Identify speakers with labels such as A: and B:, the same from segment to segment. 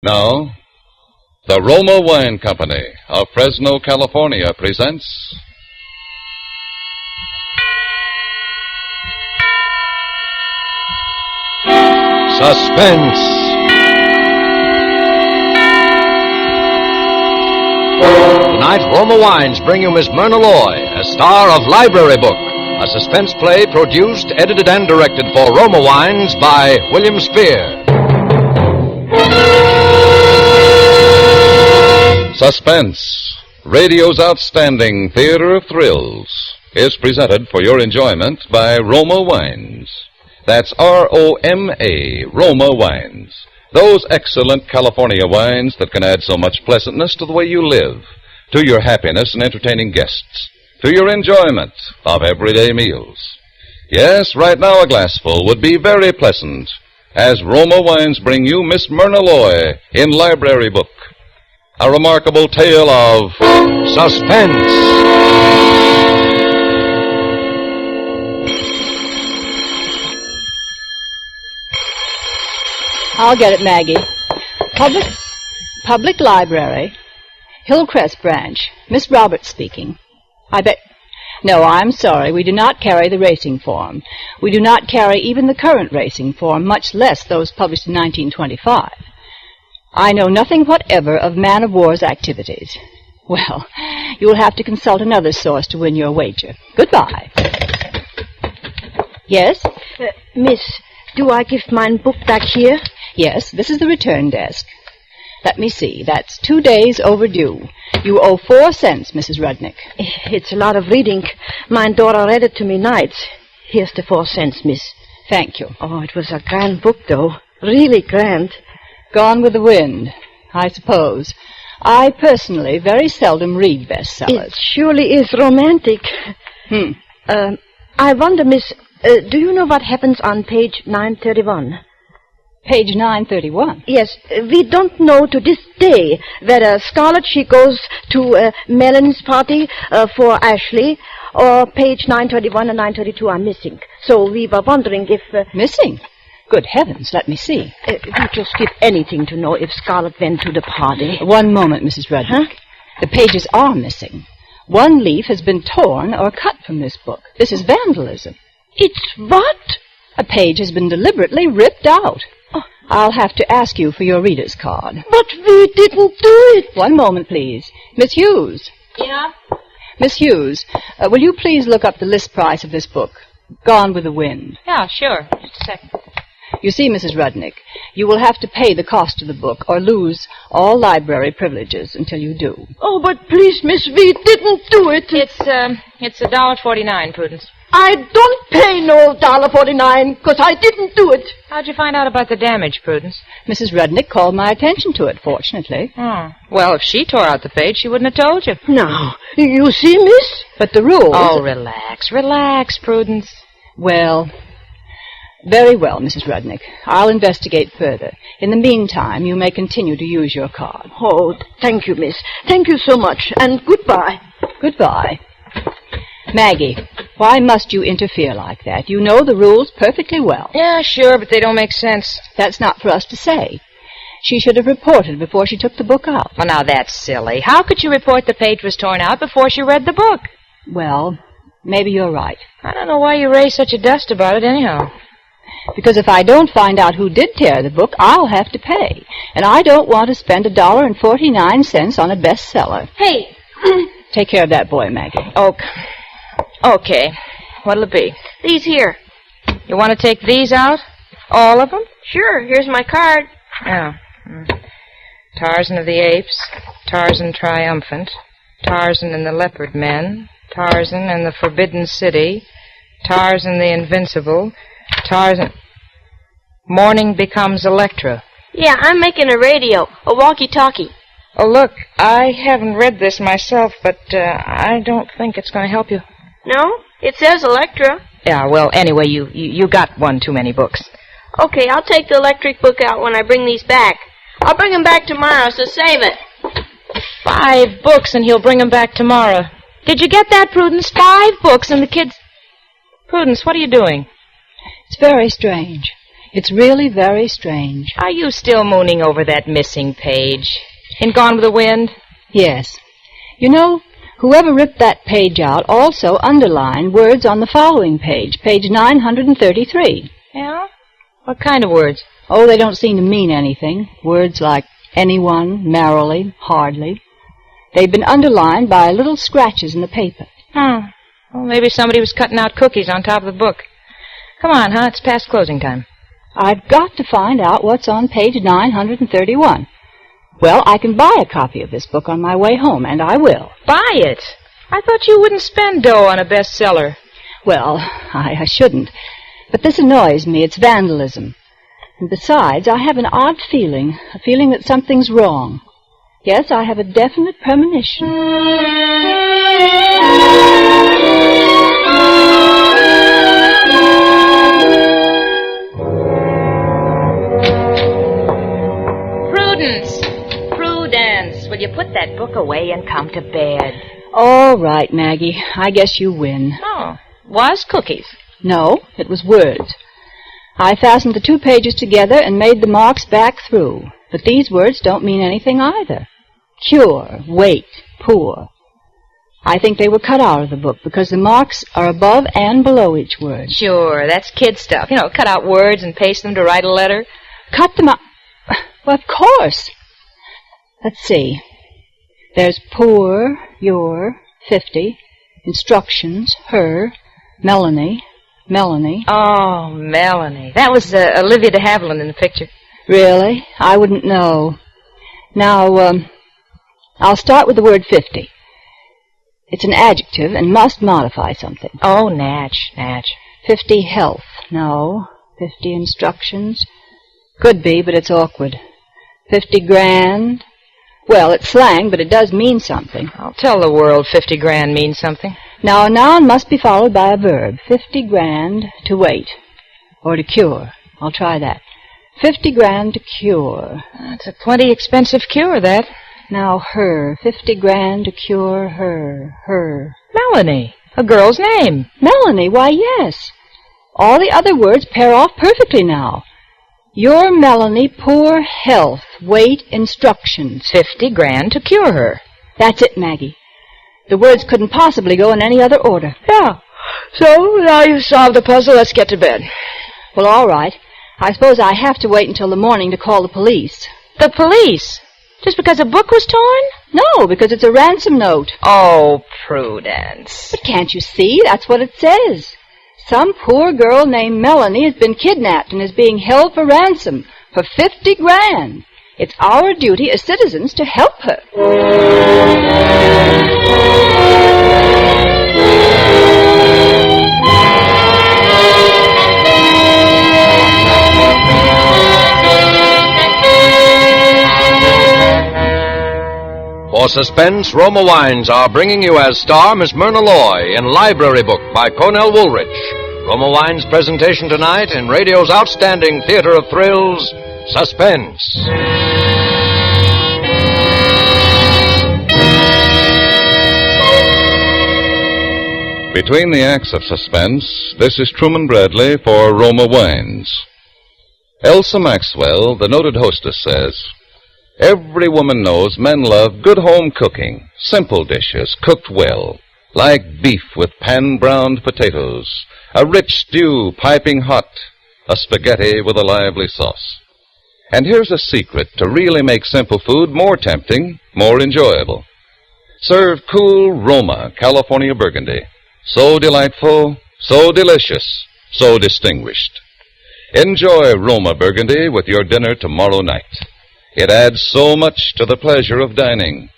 A: Now, the Roma Wine Company of Fresno, California presents
B: Suspense. Tonight, Roma Wines bring you Miss Myrna Loy, a star of Library Book, a suspense play produced, edited, and directed for Roma Wines by William Spear.
A: Suspense, radio's outstanding theater of thrills, is presented for your enjoyment by Roma Wines. That's R-O-M-A, Roma Wines. Those excellent California wines that can add so much pleasantness to the way you live, to your happiness in entertaining guests, to your enjoyment of everyday meals. Yes, right now a glassful would be very pleasant, as Roma Wines bring you Miss Myrna Loy in Library Book. A remarkable tale of
B: Suspense.
C: I'll get it, Maggie. Public Library, Hillcrest Branch. Miss Roberts speaking. No, I'm sorry. We do not carry the racing form. We do not carry even the current racing form, much less those published in 1925. I know nothing whatever of man-of-war's activities. Well, you'll have to consult another source to win your wager. Goodbye. Yes?
D: Miss, do I give mine book back here?
C: Yes, this is the return desk. Let me see. That's 2 days overdue. You owe 4 cents, Mrs. Rudnick.
D: It's a lot of reading. My daughter read it to me nights. Here's the 4 cents, miss.
C: Thank you.
D: Oh, it was a grand book, though. Really grand.
C: Gone with the wind, I suppose. I personally very seldom read bestsellers.
D: It surely is romantic. I wonder, miss, do you know what happens on page 931?
C: Page 931?
D: Yes, we don't know to this day whether Scarlett, she goes to Melon's party for Ashley, or page 931 and 932 are missing. So we were wondering if...
C: Missing? Good heavens, let me see.
D: We'd just give anything to know if Scarlett went to the party.
C: One moment, Mrs. Rudnick.
D: Huh?
C: The pages are missing. One leaf has been torn or cut from this book. This is vandalism.
D: It's what?
C: A page has been deliberately ripped out.
D: Oh.
C: I'll have to ask you for your reader's card.
D: But we didn't do it.
C: One moment, please. Miss Hughes.
E: Yeah?
C: Miss Hughes, will you please look up the list price of this book, Gone with the Wind?
E: Yeah, sure. Just a second.
C: You see, Mrs. Rudnick, you will have to pay the cost of the book or lose all library privileges until you do.
D: Oh, but please, miss, we didn't do it.
E: It's $1.49, Prudence.
D: I don't pay no $1.49, because I didn't do it.
E: How'd you find out about the damage, Prudence?
C: Mrs. Rudnick called my attention to it, fortunately.
E: Oh. Well, if she tore out the page, she wouldn't have told you.
D: Now, you see, miss?
C: But the rules...
E: Oh, relax, Prudence.
C: Well... Very well, Mrs. Rudnick. I'll investigate further. In the meantime, you may continue to use your card.
D: Oh, thank you, miss. Thank you so much, and goodbye.
C: Goodbye. Maggie, why must you interfere like that? You know the rules perfectly well.
E: Yeah, sure, but they don't make sense.
C: That's not for us to say. She should have reported before she took the book out.
E: Well, now that's silly. How could you report the page was torn out before she read the book?
C: Well, maybe you're right.
E: I don't know why you raise such a dust about it anyhow.
C: Because if I don't find out who did tear the book, I'll have to pay. And I don't want to spend $1.49 on a bestseller.
E: Hey!
C: Take care of that boy, Maggie.
E: Okay. What'll it be?
D: These here.
E: You want to take these out? All of them?
D: Sure, here's my card.
E: Oh. Tarzan of the Apes, Tarzan Triumphant, Tarzan and the Leopard Men, Tarzan and the Forbidden City, Tarzan the Invincible, Tarzan... Morning Becomes Electra.
D: Yeah, I'm making a radio, a walkie-talkie.
E: Oh, look, I haven't read this myself, but I don't think it's going to help you.
D: No? It says Electra.
E: Yeah, well, anyway, you got one too many books.
D: Okay, I'll take the electric book out when I bring these back. I'll bring them back tomorrow, so save it.
E: 5 books, and he'll bring them back tomorrow. Did you get that, Prudence? 5 books, and the kids... Prudence, what are you doing?
C: It's very strange. It's really very strange.
E: Are you still mooning over that missing page? In Gone with the Wind?
C: Yes. You know, whoever ripped that page out also underlined words on the following page, page 933.
E: Yeah? What kind of words?
C: Oh, they don't seem to mean anything. Words like anyone, merrily, hardly. They've been underlined by little scratches in the paper.
E: Oh. Well, maybe somebody was cutting out cookies on top of the book. Come on, huh? It's past closing time.
C: I've got to find out what's on page 931. Well, I can buy a copy of this book on my way home, and I will.
E: Buy it? I thought you wouldn't spend dough on a bestseller.
C: Well, I shouldn't. But this annoys me. It's vandalism. And besides, I have an odd feeling, a feeling that something's wrong. Yes, I have a definite premonition.
E: Prudence, will you put that book away and come to bed?
C: All right, Maggie. I guess you win.
E: Oh, was cookies?
C: No, it was words. I fastened the 2 pages together and made the marks back through. But these words don't mean anything either. Cure, wait, poor. I think they were cut out of the book because the marks are above and below each word.
E: Sure, that's kid stuff. You know, cut out words and paste them to write a letter.
C: Cut them out. Well, of course. Let's see. There's poor, your, 50, instructions, her, Melanie.
E: Oh, Melanie. That was Olivia de Havilland in the picture.
C: Really? I wouldn't know. Now, I'll start with the word 50. It's an adjective and must modify something.
E: Oh, Natch.
C: 50 health. No. 50 instructions. Could be, but it's awkward. 50 grand. Well, it's slang, but it does mean something.
E: I'll tell the world 50 grand means something.
C: Now, a noun must be followed by a verb. 50 grand to wait. Or to cure. I'll try that. 50 grand to cure.
E: That's a plenty expensive cure, that.
C: Now, her. 50 grand to cure her.
E: Melanie. A girl's name.
C: Melanie, why, yes. All the other words pair off perfectly now. Your Melanie, poor health, wait, instructions.
E: 50 grand to cure her.
C: That's it, Maggie. The words couldn't possibly go in any other order.
E: Yeah. So, now you've solved the puzzle, let's get to bed.
C: Well, all right. I suppose I have to wait until the morning to call the police.
E: The police? Just because a book was torn?
C: No, because it's a ransom note.
E: Oh, Prudence.
C: But can't you see? That's what it says. Some poor girl named Melanie has been kidnapped and is being held for ransom for 50 grand. It's our duty as citizens to help her.
B: For Suspense, Roma Wines are bringing you as star Miss Myrna Loy in Library Book by Cornell Woolrich. Roma Wines' presentation tonight in radio's outstanding theater of thrills, Suspense.
A: Between the acts of Suspense, this is Truman Bradley for Roma Wines. Elsa Maxwell, the noted hostess, says, "Every woman knows men love good home cooking, simple dishes cooked well, like beef with pan-browned potatoes, a rich stew piping hot, a spaghetti with a lively sauce. And here's a secret to really make simple food more tempting, more enjoyable. Serve cool Roma California Burgundy. So delightful, so delicious, so distinguished. Enjoy Roma Burgundy with your dinner tomorrow night. It adds so much to the pleasure of dining.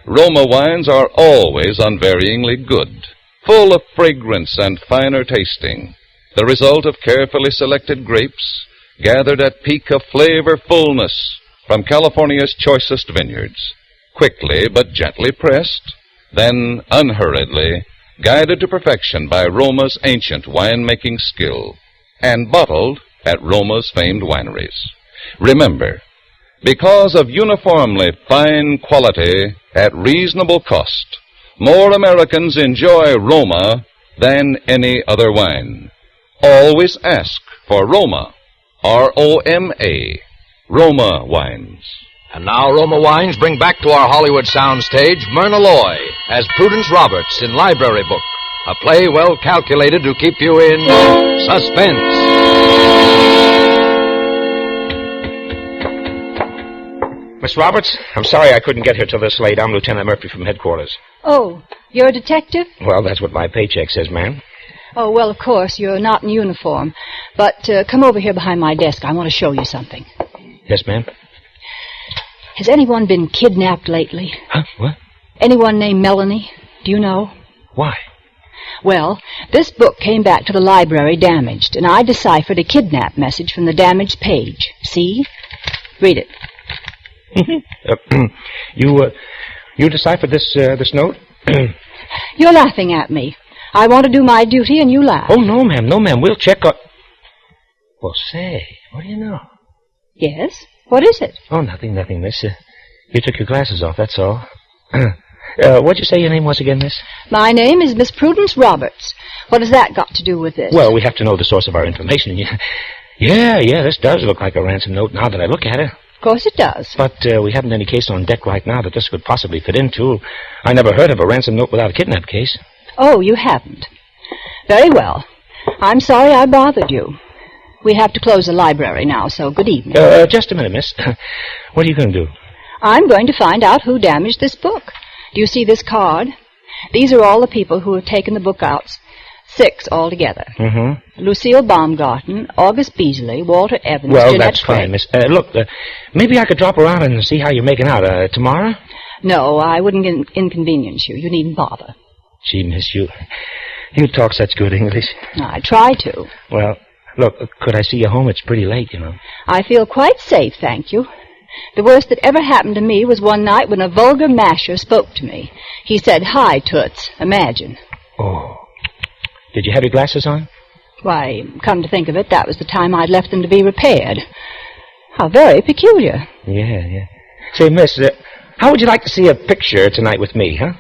A: Roma wines are always unvaryingly good, full of fragrance and finer tasting, the result of carefully selected grapes, gathered at peak of flavor fullness from California's choicest vineyards, quickly but gently pressed, then unhurriedly, guided to perfection by Roma's ancient winemaking skill, and bottled at Roma's famed wineries. Remember, because of uniformly fine quality at reasonable cost, more Americans enjoy Roma than any other wine. Always ask for Roma ROMA, Roma Wines.
B: And now Roma Wines bring back to our Hollywood soundstage Myrna Loy as Prudence Roberts in Library Book, a play well calculated to keep you in suspense.
F: Miss Roberts, I'm sorry I couldn't get here till this late. I'm Lieutenant Murphy from headquarters.
C: Oh, you're a detective?
F: Well, that's what my paycheck says, ma'am.
C: Oh, well, of course, you're not in uniform. But come over here behind my desk. I want to show you something.
F: Yes, ma'am?
C: Has anyone been kidnapped lately?
F: Huh? What?
C: Anyone named Melanie? Do you know?
F: Why?
C: Well, this book came back to the library damaged, and I deciphered a kidnap message from the damaged page. See? Read it.
F: You deciphered this note?
C: You're laughing at me. I want to do my duty, and you laugh.
F: Oh, no, ma'am. We'll check on... Well, say, what do you know?
C: Yes? What is it?
F: Oh, nothing, miss. You took your glasses off, that's all. What'd you say your name was again, miss?
C: My name is Miss Prudence Roberts. What has that got to do with this?
F: Well, we have to know the source of our information. Yeah, this does look like a ransom note now that I look at it.
C: Of course it does.
F: But we haven't any case on deck right now that this could possibly fit into. I never heard of a ransom note without a kidnap case.
C: Oh, you haven't. Very well. I'm sorry I bothered you. We have to close the library now, so good evening.
F: Just a minute, miss. What are you going to do?
C: I'm going to find out who damaged this book. Do you see this card? These are all the people who have taken the book out. 6 altogether.
F: Mm-hmm.
C: Lucille Baumgarten, August Beasley, Walter Evans,
F: Well,
C: Jeanette
F: that's
C: Craig.
F: fine, miss. Look, maybe I could drop around and see how you're making out. Tomorrow?
C: No, I wouldn't inconvenience you. You needn't bother.
F: Gee, miss, you talk such good English.
C: I try to.
F: Well, look, could I see you home? It's pretty late, you know.
C: I feel quite safe, thank you. The worst that ever happened to me was one night when a vulgar masher spoke to me. He said, "Hi, Toots." Imagine.
F: Oh. Did you have your glasses on?
C: Why, come to think of it, that was the time I'd left them to be repaired. How very peculiar.
F: Yeah. Say, miss, how would you like to see a picture tonight with me, huh?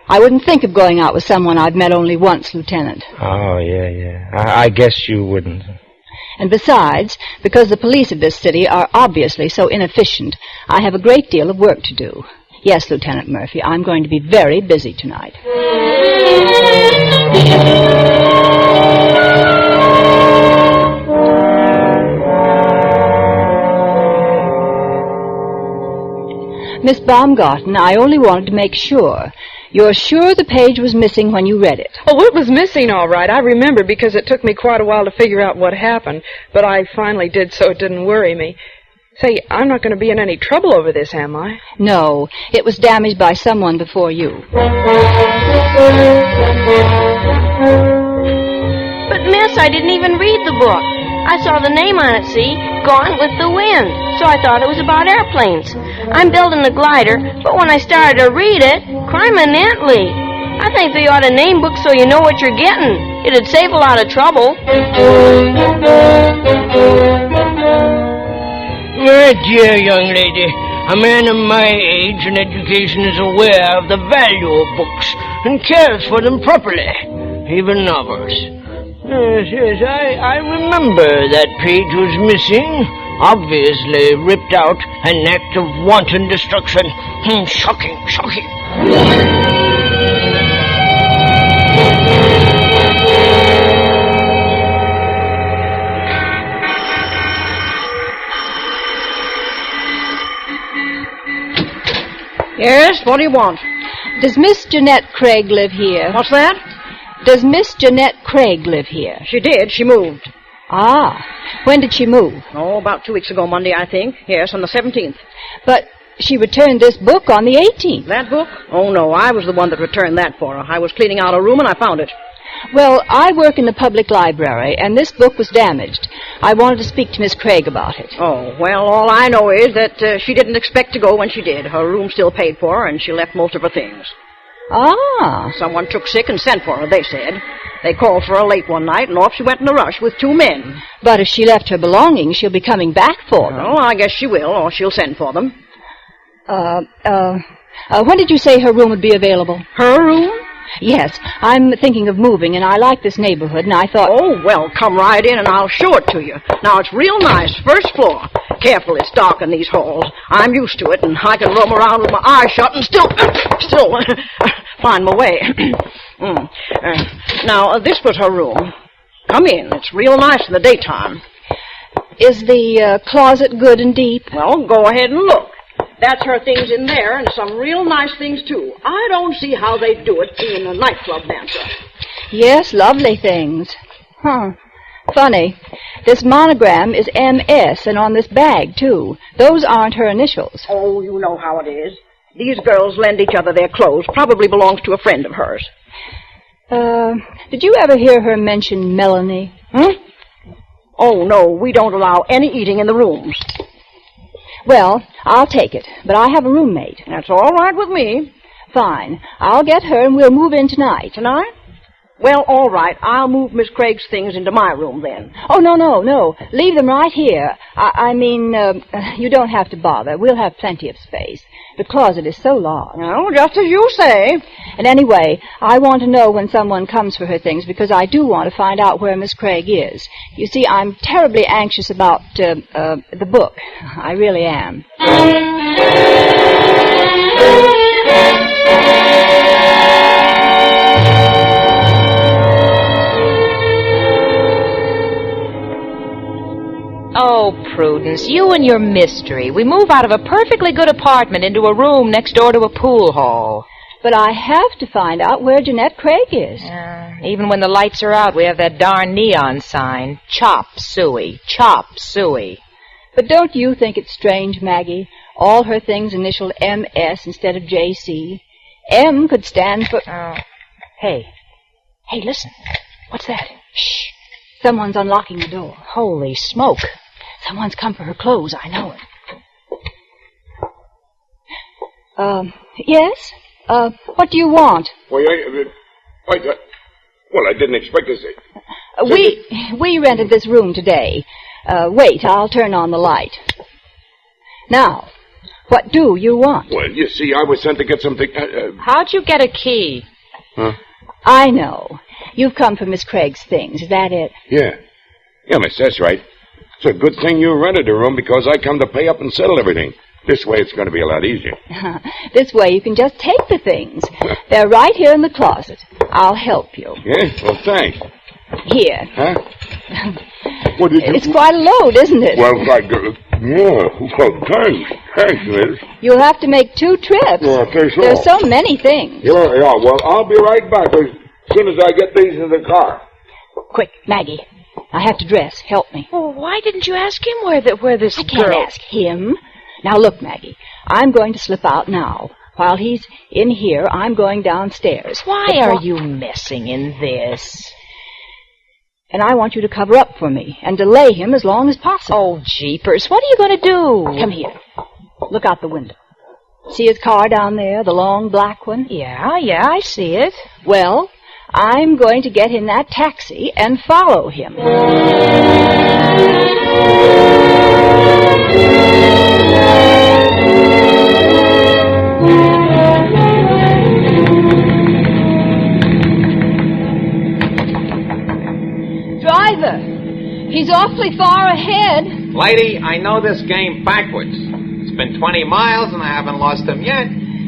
C: I wouldn't think of going out with someone I've met only once, Lieutenant.
F: Oh, yeah. I guess you wouldn't.
C: And besides, because the police of this city are obviously so inefficient, I have a great deal of work to do. Yes, Lieutenant Murphy, I'm going to be very busy tonight. Miss Baumgarten, I only wanted to make sure. You're sure the page was missing when you read it?
G: Oh, it was missing all right. I remember because it took me quite a while to figure out what happened, but I finally did, so it didn't worry me. Say, I'm not going to be in any trouble over this, am I?
C: No, it was damaged by someone before you.
H: But, miss, I didn't even read the book. I saw the name on it, see? Gone with the Wind. So I thought it was about airplanes. I'm building a glider, but when I started to read it, criminally. I think they ought to name books so you know what you're getting. It'd save a lot of trouble.
I: My dear young lady, a man of my age and education is aware of the value of books and cares for them properly, even novels. Yes, I remember that page was missing, obviously ripped out, an act of wanton destruction. Shocking.
D: Yes, what do you want?
C: Does Miss Jeanette Craig live here?
D: What's that?
C: Does Miss Jeanette Craig live here?
D: She did. She moved.
C: Ah, when did she move?
D: Oh, about 2 weeks ago, Monday, I think. Yes, on the 17th.
C: But she returned this book on the 18th.
D: That book? Oh, no, I was the one that returned that for her. I was cleaning out a room and I found it.
C: Well, I work in the public library, and this book was damaged. I wanted to speak to Miss Craig about it.
D: Oh, well, all I know is that she didn't expect to go when she did. Her room still paid for her, and she left most of her things.
C: Ah.
D: Someone took sick and sent for her, they said. They called for her late one night, and off she went in a rush with 2 men.
C: But if she left her belongings, she'll be coming back for them.
D: Well, I guess she will, or she'll send for them.
C: When did you say her room would be available?
D: Her room?
C: Yes, I'm thinking of moving, and I like this neighborhood, and I thought...
J: Oh, well, come right in and I'll show it to you. Now, it's real nice, first floor. Careful, it's dark in these halls. I'm used to it, and I can roam around with my eyes shut and still find my way. Now, this was her room. Come in. It's real nice in the daytime.
C: Is the closet good and deep?
J: Well, go ahead and look. That's her things in there, and some real nice things, too. I don't see how they do it, being a nightclub dancer.
C: Yes, lovely things. Huh. Funny. This monogram is MS, and on this bag, too. Those aren't her initials.
J: Oh, you know how it is. These girls lend each other their clothes. Probably belongs to a friend of hers.
C: Did you ever hear her mention Melanie?
J: Oh, no, we don't allow any eating in the rooms.
C: Well, I'll take it, but I have a roommate.
J: That's all right with me.
C: Fine. I'll get her and we'll move in tonight.
J: Tonight? Well, all right. I'll move Miss Craig's things into my room then.
C: Oh, no. Leave them right here. I mean, you don't have to bother. We'll have plenty of space. The closet is so large.
J: No, just as you say.
C: And anyway, I want to know when someone comes for her things because I do want to find out where Miss Craig is. You see, I'm terribly anxious about the book. I really am.
E: Oh, Prudence, you and your mystery. We move out of a perfectly good apartment into a room next door to a pool hall.
C: But I have to find out where Jeanette Craig is.
E: Even when the lights are out, we have that darn neon sign. Chop Suey. Chop Suey.
C: But don't you think it's strange, Maggie? All her things initialed MS instead of JC. M could stand for...
E: Hey, listen. What's that?
C: Shh. Someone's unlocking the door.
E: Holy smoke.
C: Someone's come for her clothes, I know it. Yes? What do you want?
K: Well, I didn't expect to see.
C: We rented this room today. Wait, I'll turn on the light. Now, what do you want?
K: Well, you see, I was sent to get something...
E: How'd you get a key?
K: Huh?
C: I know. You've come for Miss Craig's things. Is that it?
K: Yeah. Yeah, miss, that's right. It's a good thing you rented a room because I come to pay up and settle everything. This way it's going to be a lot easier.
C: This way you can just take the things. They're right here in the closet. I'll help you.
K: Yeah? Well, thanks.
C: Here.
K: Huh? What did you...
C: It's quite a load, isn't it?
K: Well, thanks. Thanks, miss.
C: You'll have to make 2 trips.
K: Yeah, okay, so.
C: There's so many things.
K: Yeah, well, I'll be right back as soon as I get these in the car.
C: Quick, Maggie. I have to dress. Help me.
E: Well, why didn't you ask him where this
C: I can't ask him. Now, look, Maggie. I'm going to slip out now. While he's in here, I'm going downstairs.
E: Why are you messing in this?
C: And I want you to cover up for me and delay him as long as possible.
E: Oh, jeepers. What are you going to do?
C: Come here. Look out the window. See his car down there, the long black one?
E: Yeah, I see it.
C: Well, I'm going to get in that taxi and follow him. Driver, he's awfully far ahead.
L: Lady, I know this game backwards. It's been 20 miles and I haven't lost him yet.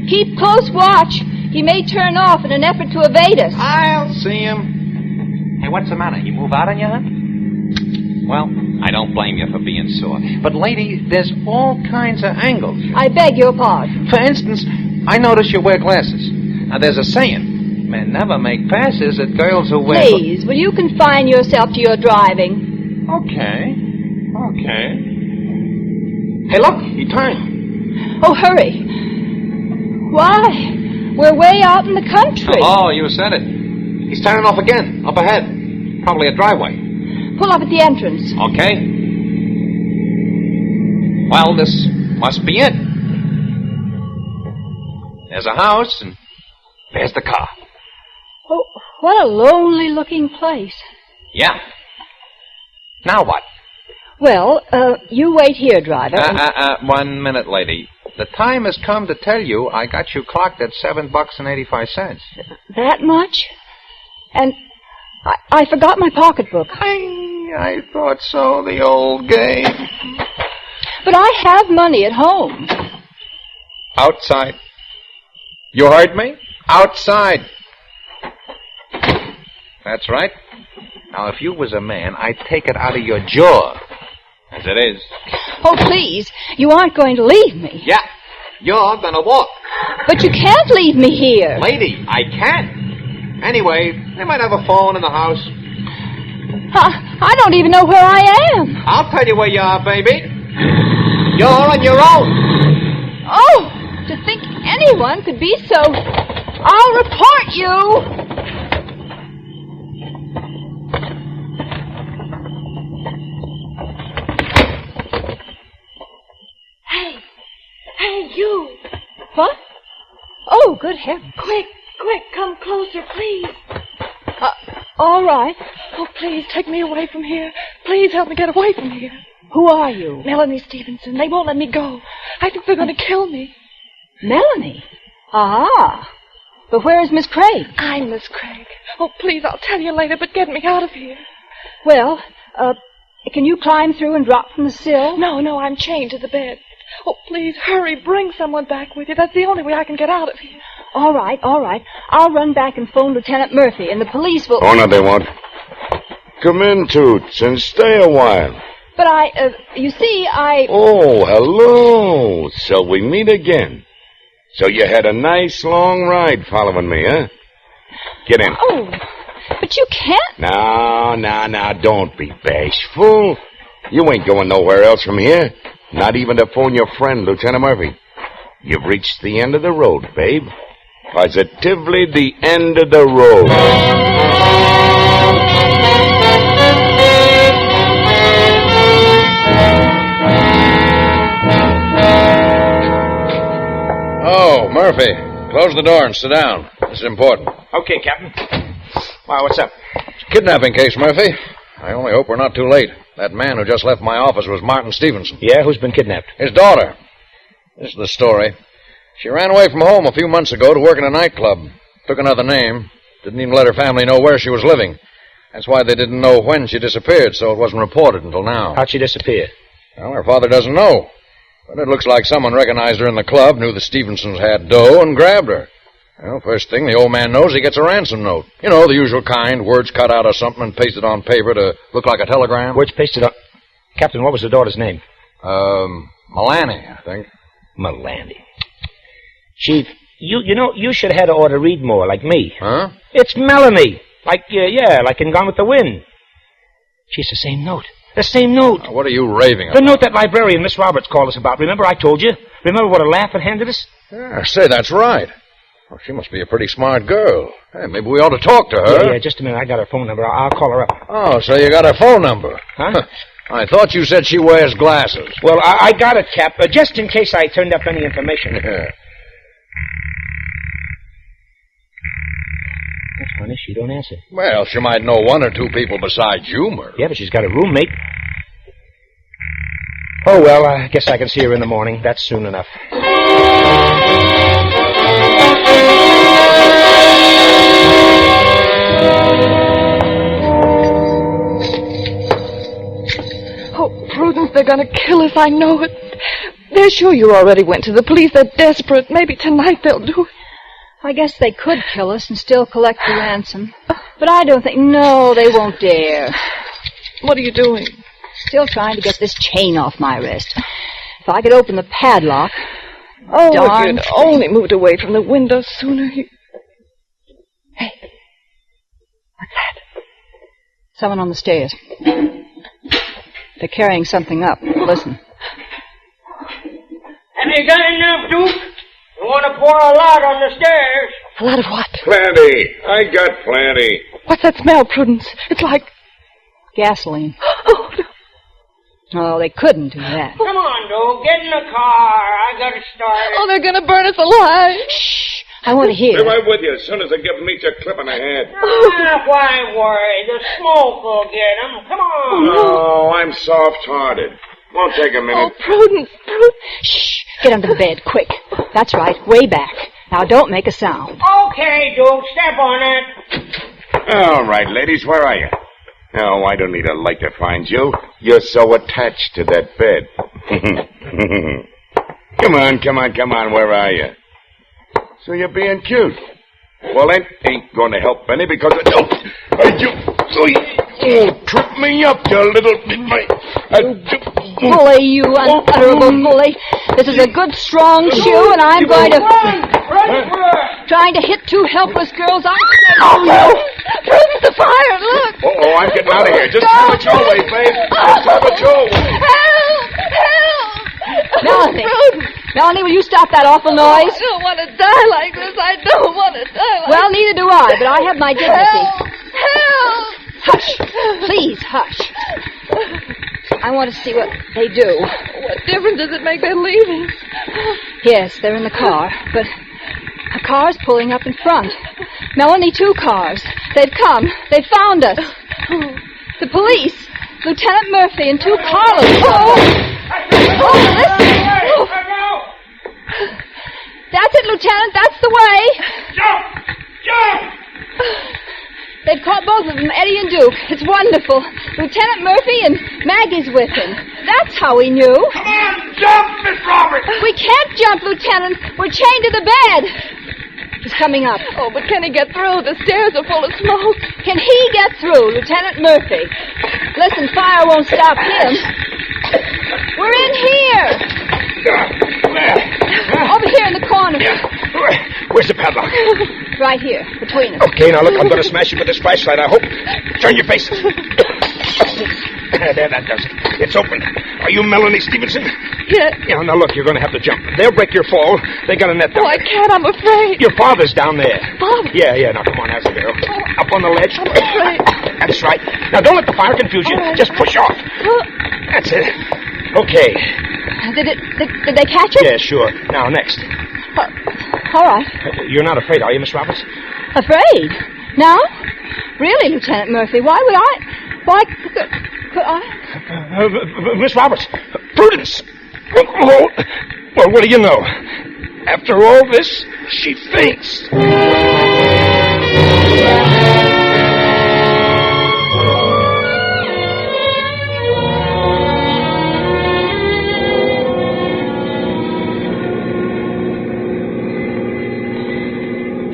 C: Keep close watch. He may turn off in an effort to evade us.
L: I'll see him. Hey, what's the matter? He move out on you, huh? Well, I don't blame you for being sore. But, lady, there's all kinds of angles.
C: I beg your pardon.
L: For instance, I notice you wear glasses. Now, there's a saying. Men never make passes at girls who wear...
C: Please, will you confine yourself to your driving?
L: Okay. Hey, look, he turned.
C: Oh, hurry. Why? We're way out in the country.
L: Oh, you said it. He's turning off again, up ahead. Probably a driveway.
C: Pull up at the entrance.
L: Okay. Well, this must be it. There's a house, and there's the car.
C: Oh, what a lonely-looking place.
L: Yeah. Now what?
C: Well, you wait here, driver.
L: 1 minute, lady. The time has come to tell you I got you clocked at $7.85.
C: That much? And I forgot my pocketbook.
L: I thought so, the old game.
C: But I have money at home.
L: Outside. You heard me? Outside. That's right. Now, if you was a man, I'd take it out of your jaw. As it is.
C: Oh, please. You aren't going to leave me.
L: Yeah. You're gonna walk.
C: But you can't leave me here.
L: Lady, I can. Anyway, they might have a phone in the house.
C: I don't even know where I am.
L: I'll tell you where you are, baby. You're on your own.
C: Oh, to think anyone could be so... I'll report you.
D: Hey, you!
C: What? Oh, good heavens.
D: Quick, come closer, please.
C: All right.
G: Oh, please, take me away from here. Please help me get away from here.
C: Who are you?
G: Melanie Stevenson. They won't let me go. I think they're going to kill me.
C: Melanie? Ah. But where is Miss Craig?
G: I'm Miss Craig. Oh, please, I'll tell you later, but get me out of here.
C: Well, can you climb through and drop from the sill?
G: No, I'm chained to the bed. Oh, please, hurry, bring someone back with you. That's the only way I can get out of here.
C: All right. I'll run back and phone Lieutenant Murphy, and the police will...
K: Oh, no, they won't. Come in, Toots, and stay a while.
C: But you see,
K: Oh, hello. So we meet again. So you had a nice long ride following me, huh? Get in.
C: Oh, but you can't...
K: Now, don't be bashful. You ain't going nowhere else from here. Not even to phone your friend, Lieutenant Murphy. You've reached the end of the road, babe. Positively the end of the road.
B: Oh, Murphy, close the door and sit down. This is important.
F: Okay, Captain. Wow, what's up?
B: It's a kidnapping case, Murphy. I only hope we're not too late. That man who just left my office was Martin Stevenson.
F: Yeah, who's been kidnapped?
B: His daughter. This is the story. She ran away from home a few months ago to work in a nightclub. Took another name. Didn't even let her family know where she was living. That's why they didn't know when she disappeared, so it wasn't reported until now.
F: How'd she disappear?
B: Well, her father doesn't know. But it looks like someone recognized her in the club, knew the Stevensons had dough, and grabbed her. Well, first thing the old man knows, he gets a ransom note. You know, the usual kind, words cut out of something and pasted on paper to look like a telegram.
F: Words pasted on... Captain, what was the daughter's name?
B: Melanie, I think.
F: Melanie. Chief, you should have had her ought to read more, like me.
B: Huh?
F: It's Melanie. Like in Gone with the Wind. She's the same note. The same note.
B: Now, what are you raving
F: The
B: about?
F: note that librarian, Miss Roberts, called us about. Remember I told you? Remember what a laugh it handed us?
B: Yeah, say, that's right. Well, she must be a pretty smart girl. Hey, maybe we ought to talk to her.
F: Yeah, just a minute. I got her phone number. I'll call her up.
B: Oh, so you got her phone number.
F: Huh?
B: I thought you said she wears glasses.
F: Well, I got it, Cap, just in case I turned up any information.
B: Yeah.
F: That's funny. She don't answer.
B: Well, she might know one or two people besides you, Murphy.
F: Yeah, but she's got a roommate. Oh, well, I guess I can see her in the morning. That's soon enough.
G: Oh, Prudence, they're going to kill us. I know it. They're sure you already went to the police. They're desperate. Maybe tonight they'll do it.
C: I guess they could kill us and still collect the ransom. But I don't think... No, they won't dare.
G: What are you doing?
C: Still trying to get this chain off my wrist. If I could open the padlock...
G: Oh,
C: darn
G: if you'd only moved away from the window sooner. Hey. What's that?
C: Someone on the stairs. They're carrying something up. Listen.
I: Have you got enough, Duke? You want to pour a lot on the stairs?
G: A lot of what?
K: Plenty. I got plenty.
G: What's that smell, Prudence? It's like...
C: Gasoline.
G: Oh, no.
C: Oh, they couldn't do that.
I: Come on, Duke. Get in the car. I got to start.
G: Oh, they're going to burn us alive.
C: Shh. I want to hear.
K: Be right with you as soon as I give me a clip in the head.
I: Why worry? The smoke will get them. Come on.
K: No, I'm soft-hearted. Won't take a minute.
G: Oh, Prudence.
C: Shh. Get under the bed, quick. That's right. Way back. Now, don't make a sound.
I: Okay. Okay, Duke, step on it.
K: All right, ladies, where are you? Oh, I don't need a light to find you. You're so attached to that bed. Come on, where are you? So you're being cute. Well, that ain't going to help any because trip me up, you little...
C: Bully, you unutterable bully. This is a good, strong shoe, and I'm going to... Trying to hit two helpless girls. Prudence, the fire, look.
K: Oh, I'm getting out of here. Just have it your way, babe. Just have it your way.
C: Melanie. Melanie, will you stop that awful noise?
M: I don't want to die like this. I don't want to die like
C: Well, neither do I, but I have my dignity.
M: Help!
C: Hush. Please, hush. I want to see what they do.
M: What difference does it make they're leaving?
C: Yes, they're in the car, but a car's pulling up in front. Melanie, two cars. They've come. They've found us. The police. Lieutenant Murphy and two Carlos. Listen. That's it, Lieutenant. That's the way. Jump! They've caught both of them, Eddie and Duke. It's wonderful. Lieutenant Murphy and Maggie's with him. That's how we knew.
N: Come on, jump, Miss Roberts!
C: We can't jump, Lieutenant. We're chained to the bed. He's coming up.
M: Oh, but can he get through? The stairs are full of smoke.
C: Can he get through, Lieutenant Murphy? Listen, fire won't stop him. We're in here. Over here in the corner.
F: Where's the padlock?
C: Right here, between us.
F: Okay, now look, I'm going to smash it with this flashlight, I hope. Turn your faces. There, that does it. It's open. Are you Melanie Stevenson?
M: Yes.
F: Yeah, now look, you're going to have to jump. They'll break your fall. They got a net down
M: Oh, I can't. I'm afraid.
F: Your father's down there.
M: Father?
F: Yeah, now come on, that's a girl. Up on the ledge.
M: I'm afraid.
F: That's right. Now don't let the fire confuse you.
M: Right.
F: Just push off. That's it. Okay.
C: Did they catch it?
F: Yeah, sure. Now, next.
C: All right.
F: You're not afraid, are you, Miss Roberts?
C: Afraid? No? Really, Lieutenant Murphy? Why could I?
F: Miss Roberts. Prudence. Oh, well, what do you know? After all this, she faints.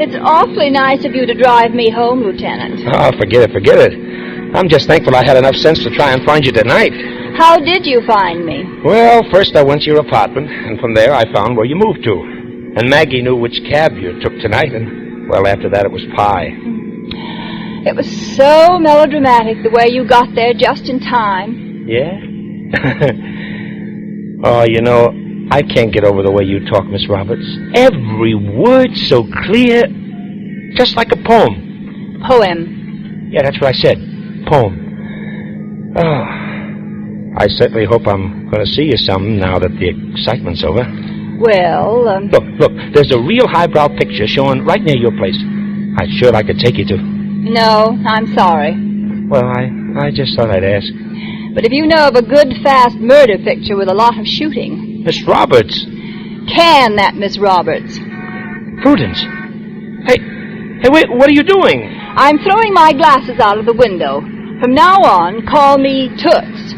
C: It's awfully nice of you to drive me home, Lieutenant.
F: Oh, forget it. I'm just thankful I had enough sense to try and find you tonight.
C: How did you find me?
F: Well, first I went to your apartment, and from there I found where you moved to. And Maggie knew which cab you took tonight, and, well, after that it was pie.
C: It was so melodramatic the way you got there just in time.
F: Yeah? Oh, you know, I can't get over the way you talk, Miss Roberts. Every word so clear, just like a poem.
C: Poem.
F: Yeah, that's what I said. Poem. Oh, I certainly hope I'm going to see you some now that the excitement's over.
C: Well,
F: Look, there's a real highbrow picture showing right near your place. I'd sure like to take you to.
C: No, I'm sorry.
F: Well, I just thought I'd ask.
C: But if you know of a good, fast murder picture with a lot of shooting...
F: Miss Roberts!
C: Can that, Miss Roberts?
F: Prudence! Hey, wait, what are you doing?
C: I'm throwing my glasses out of the window. From now on, call me Toots.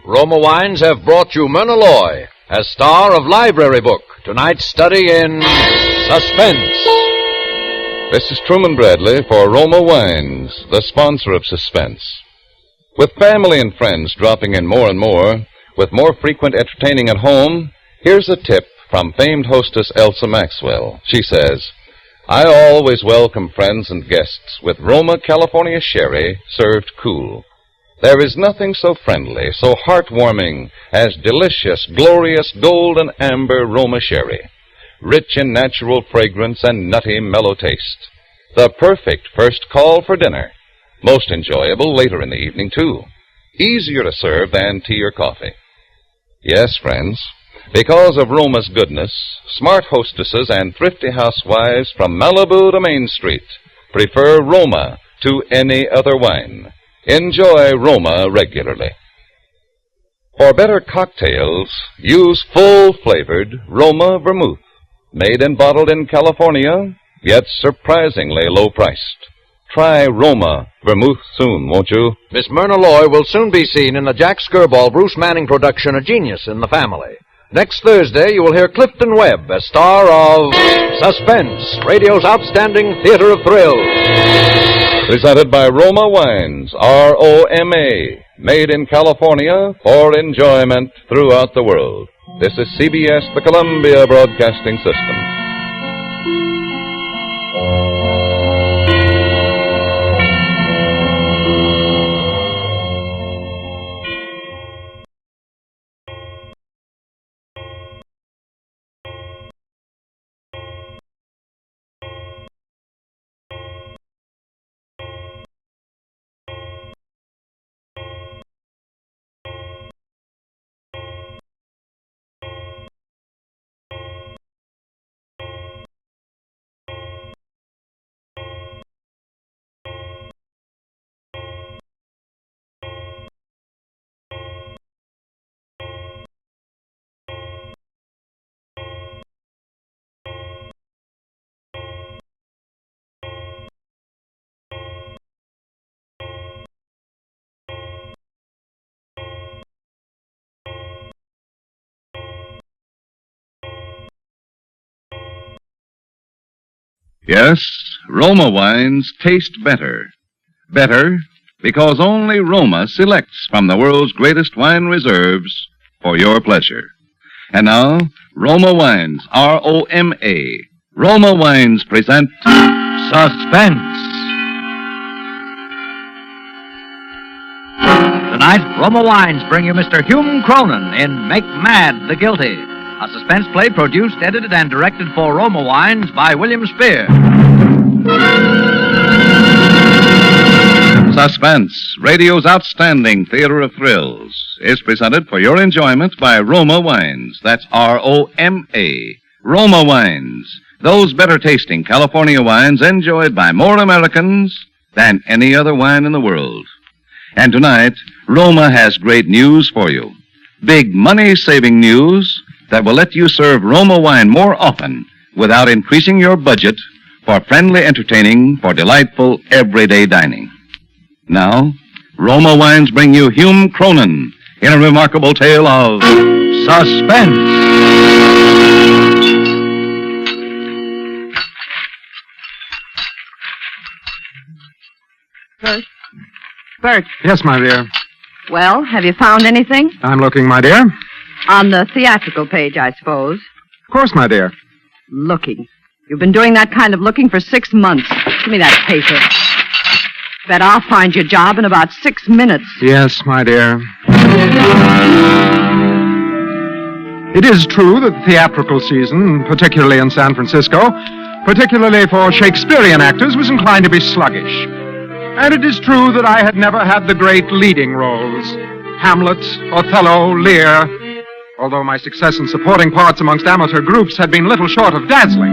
B: Roma Wines have brought you Myrna Loy as star of Library Book, tonight's study in Suspense.
A: This is Truman Bradley for Roma Wines, the sponsor of Suspense. With family and friends dropping in more and more, with more frequent entertaining at home, here's a tip from famed hostess Elsa Maxwell. She says, I always welcome friends and guests with Roma California Sherry served cool. There is nothing so friendly, so heartwarming as delicious, glorious gold and amber Roma Sherry. Rich in natural fragrance and nutty, mellow taste. The perfect first call for dinner. Most enjoyable later in the evening, too. Easier to serve than tea or coffee. Yes, friends, Because of Roma's goodness, smart hostesses and thrifty housewives from Malibu to Main Street prefer Roma to any other wine. Enjoy Roma regularly. For better cocktails, use full-flavored Roma Vermouth, made and bottled in California, yet surprisingly low-priced. Try Roma Vermouth soon, won't you?
B: Miss Myrna Loy will soon be seen in the Jack Skirball Bruce Manning production, A Genius in the Family. Next Thursday, you will hear Clifton Webb as star of Suspense, radio's outstanding theater of thrills.
A: Presented by Roma Wines, R-O-M-A, made in California for enjoyment throughout the world. This is CBS, the Columbia Broadcasting System. Yes, Roma wines taste better. Better because only Roma selects from the world's greatest wine reserves for your pleasure. And now, Roma Wines, R-O-M-A. Roma Wines present Suspense.
O: Tonight, Roma Wines bring you Mr. Hume Cronin in Make Mad the Guilty, a suspense play produced, edited, and directed for Roma Wines by William Spear.
A: Suspense, radio's outstanding theater of thrills, is presented for your enjoyment by Roma Wines. That's R-O-M-A. Roma Wines, those better-tasting California wines enjoyed by more Americans than any other wine in the world. And tonight, Roma has great news for you. Big money-saving news that will let you serve Roma wine more often without increasing your budget for friendly entertaining, for delightful everyday dining. Now, Roma Wines bring you Hume Cronin in a remarkable tale of suspense.
P: Bert. Yes, my dear.
J: Well, have you found anything?
P: I'm looking, my dear.
J: On the theatrical page, I suppose.
P: Of course, my dear.
J: Looking. You've been doing that kind of looking for 6 months. Give me that paper. Bet I'll find your job in about 6 minutes.
P: Yes, my dear. It is true that the theatrical season, particularly in San Francisco, particularly for Shakespearean actors, was inclined to be sluggish. And it is true that I had never had the great leading roles. Hamlet, Othello, Lear. Although my success in supporting parts amongst amateur groups had been little short of dazzling.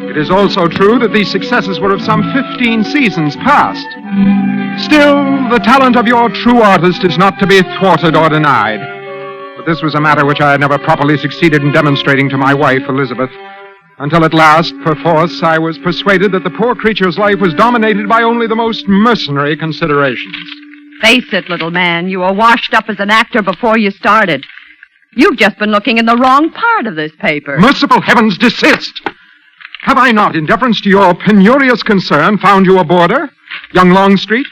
P: It is also true that these successes were of some 15 seasons past. Still, the talent of your true artist is not to be thwarted or denied. But this was a matter which I had never properly succeeded in demonstrating to my wife, Elizabeth. Until at last, perforce, I was persuaded that the poor creature's life was dominated by only the most mercenary considerations.
J: Face it, little man, you were washed up as an actor before you started. You've just been looking in the wrong part of this paper.
P: Merciful heavens, desist! Have I not, in deference to your penurious concern, found you a boarder? Young Longstreet?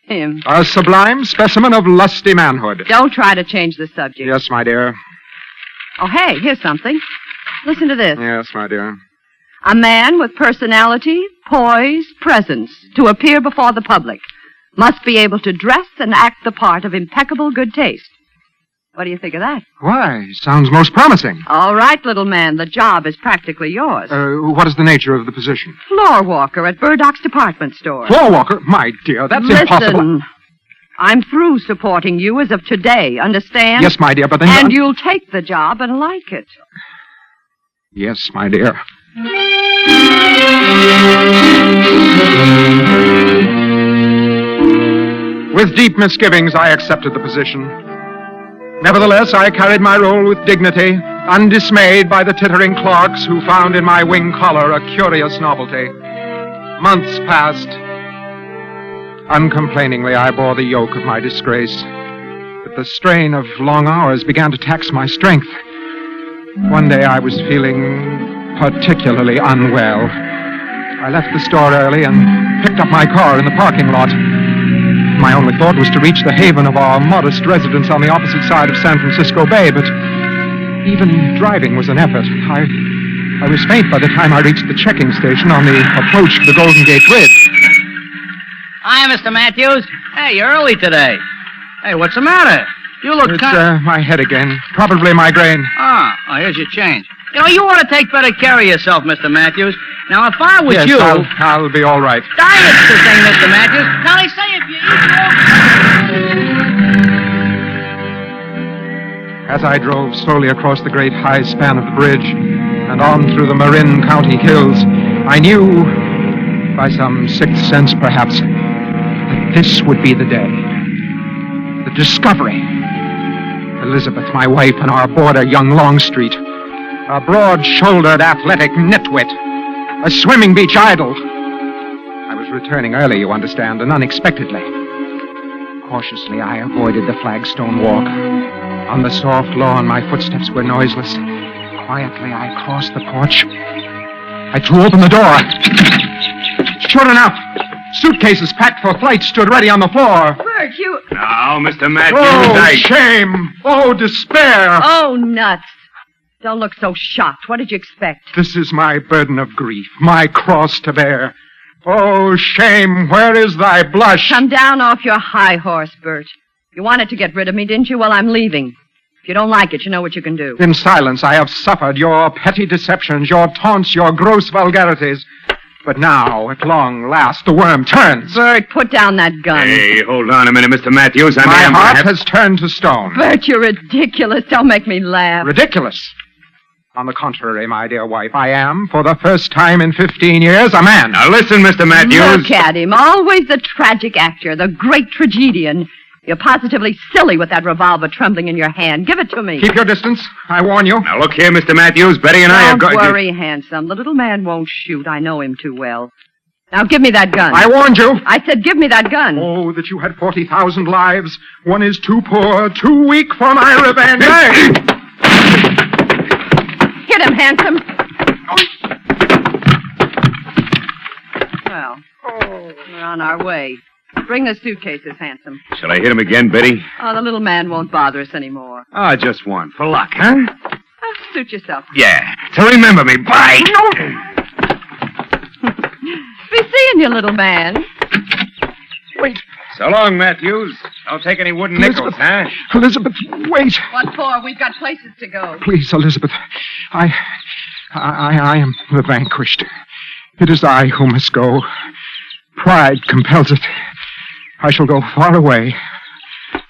J: Him.
P: A sublime specimen of lusty manhood.
J: Don't try to change the subject.
P: Yes, my dear.
J: Oh, hey, here's something. Listen to this.
P: Yes, my dear.
J: A man with personality, poise, presence to appear before the public must be able to dress and act the part of impeccable good taste. What do you think of that?
P: Why, sounds most promising.
J: All right, little man, the job is practically yours.
P: What is the nature of the position?
J: Floor walker at Burdock's department store.
P: Floor walker? My dear, that's impossible.
J: Listen,
Q: I'm through supporting you as of today, understand?
P: Yes, my dear, but then...
Q: And you'll take the job and like it.
P: Yes, my dear. With deep misgivings, I accepted the position. Nevertheless, I carried my role with dignity, undismayed by the tittering clerks who found in my wing collar a curious novelty. Months passed. Uncomplainingly, I bore the yoke of my disgrace. But the strain of long hours began to tax my strength. One day I was feeling particularly unwell. I left the store early and picked up my car in the parking lot. My only thought was to reach the haven of our modest residence on the opposite side of San Francisco Bay, but even driving was an effort. I was faint by the time I reached the checking station on the approach to the Golden Gate Bridge.
O: Hi, Mr. Matthews. Hey, you're early today. Hey, what's the matter? You look
P: It's my head again. Probably migraine.
O: Oh, here's your change. You know, you ought to take better care of yourself, Mr. Matthews. Now, if I was
P: Yes,
O: you...
P: I'll be all right.
O: Diet's the thing, Mr. Matthews. Now, they say if you eat...
P: As I drove slowly across the great high span of the bridge and on through the Marin County hills, I knew, by some sixth sense perhaps, that this would be the day. The discovery. Elizabeth, my wife, and our boarder, young Longstreet. A broad-shouldered, athletic nitwit. A swimming beach idol. I was returning early, you understand, and unexpectedly. Cautiously, I avoided the flagstone walk. On the soft lawn, my footsteps were noiseless. Quietly, I crossed the porch. I threw open the door. Sure enough, suitcases packed for flight stood ready on the floor.
Q: Bert, you...
K: Now, Mr. Matthews,
P: Oh, shame! Oh, despair!
Q: Oh, nuts. Don't look so shocked. What did you expect?
P: This is my burden of grief, my cross to bear. Oh, shame, where is thy blush?
Q: Come down off your high horse, Bert. You wanted to get rid of me, didn't you? Well, I'm leaving. If you don't like it, you know what you can do.
P: In silence, I have suffered your petty deceptions, your taunts, your gross vulgarities. But now, at long last, the worm turns.
Q: Bert, put down that gun.
K: Hey, hold on a minute, Mr. Matthews.
P: My heart has turned to stone.
Q: Bert, you're ridiculous. Don't make me laugh.
P: Ridiculous? On the contrary, my dear wife, I am, for the first time in 15 years, a man.
K: Now listen, Mr. Matthews.
Q: Look at him. Always the tragic actor, the great tragedian. You're positively silly with that revolver trembling in your hand. Give it to me.
P: Keep your distance. I warn you.
K: Now look here, Mr. Matthews. Betty and I have got...
Q: Don't worry, handsome. The little man won't shoot. I know him too well. Now give me that gun.
P: I warned you.
Q: I said give me that gun.
P: Oh, that you had 40,000 lives. One is too poor, too weak for my revenge. Hey!
Q: Hit him, handsome. Well, we're on our way. Bring the suitcases, handsome.
K: Shall I hit him again, Betty?
Q: Oh, the little man won't bother us anymore.
K: Ah, just one. For luck, huh?
Q: Oh, suit yourself.
K: Yeah. To remember me. Bye.
Q: Be seeing you, little man.
P: Wait.
K: So long, Matthews. Don't take any wooden nickels, huh?
P: Elizabeth, wait.
Q: What for? We've got places to go.
P: Please, Elizabeth. I am the vanquished. It is I who must go. Pride compels it. I shall go far away.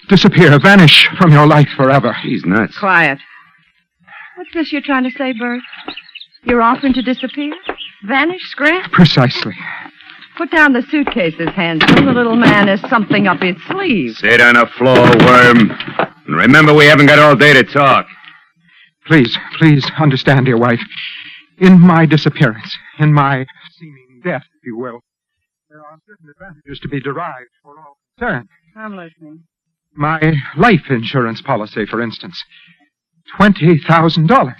P: Disappear, vanish from your life forever.
K: He's nuts.
Q: Quiet. What's this you're trying to say, Bert? You're offering to disappear? Vanish, scrap?
P: Precisely.
Q: Put down the suitcases, handsome. The little man has something up his sleeve.
K: Sit on the floor, worm. And remember, we haven't got all day to talk.
P: Please understand, dear wife. In my disappearance, in my seeming death, if you will, there are certain advantages to be derived for all concerned.
Q: I'm listening.
P: My life insurance policy, for instance. $20,000.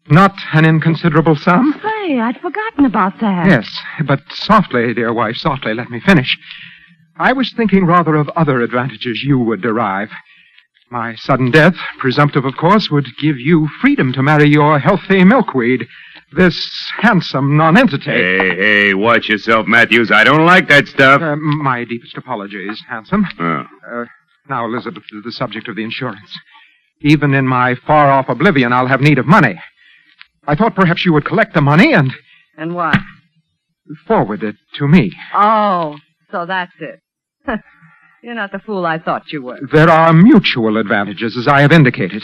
P: Not an inconsiderable sum.
Q: Say, I'd forgotten about that.
P: Yes, but softly, dear wife, softly, let me finish. I was thinking rather of other advantages you would derive. My sudden death, presumptive of course, would give you freedom to marry your healthy milkweed, this handsome nonentity.
K: Hey, watch yourself, Matthews. I don't like that stuff.
P: My deepest apologies, handsome.
K: Oh.
P: Now, Elizabeth, to the subject of the insurance. Even in my far-off oblivion, I'll have need of money. I thought perhaps you would collect the money and...
Q: And what?
P: Forward it to me.
Q: Oh, so that's it. You're not the fool I thought you were.
P: There are mutual advantages, as I have indicated.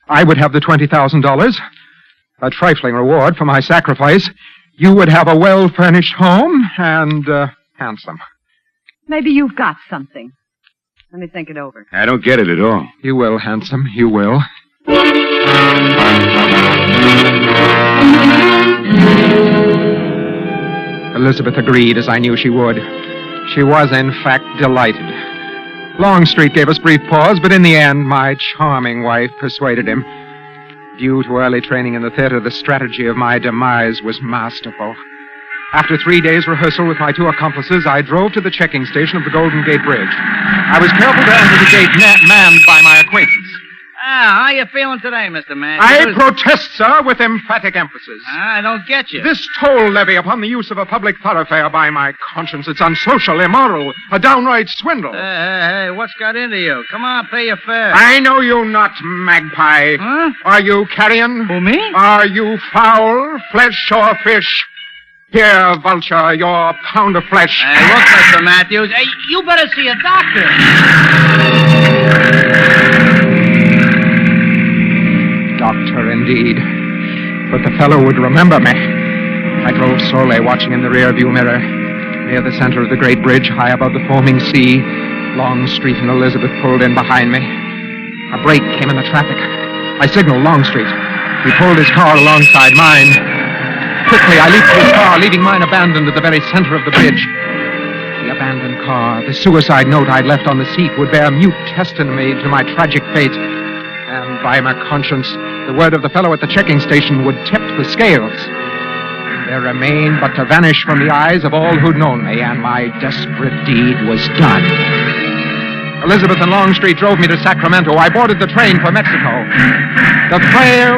P: I would have the $20,000, a trifling reward for my sacrifice. You would have a well-furnished home and handsome.
Q: Maybe you've got something. Let me think it over.
K: I don't get it at all.
P: You will, handsome. You will. Elizabeth agreed, as I knew she would. She was, in fact, delighted. Longstreet gave us brief pause, but in the end, my charming wife persuaded him. Due to early training in the theater, the strategy of my demise was masterful. After 3 days' rehearsal with my two accomplices, I drove to the checking station of the Golden Gate Bridge. I was careful to enter the gate manned by my acquaintance.
O: How you feeling today, Mr. Matthews?
P: I protest, sir, with emphatic emphasis.
O: I don't get you.
P: This toll levy upon the use of a public thoroughfare, by my conscience, it's unsocial, immoral, a downright swindle.
O: Hey, what's got into you? Come on, pay your fare.
P: I know you not, magpie.
O: Huh?
P: Are you carrion?
O: Who, me?
P: Are you fowl, flesh, or fish? Here, vulture, your pound of flesh.
O: Hey, look, Mr. Matthews. Hey, you better see a doctor.
P: Doctor, indeed. But the fellow would remember me. I drove slowly, watching in the rearview mirror. Near the center of the great bridge, high above the foaming sea, Longstreet and Elizabeth pulled in behind me. A break came in the traffic. I signaled Longstreet. He pulled his car alongside mine. Quickly, I leaped to his car, leaving mine abandoned at the very center of the bridge. The abandoned car, the suicide note I'd left on the seat, would bear mute testimony to my tragic fate. And by my conscience, the word of the fellow at the checking station would tip the scales. There remained but to vanish from the eyes of all who'd known me, and my desperate deed was done. Elizabeth and Longstreet drove me to Sacramento. I boarded the train for Mexico. The frail,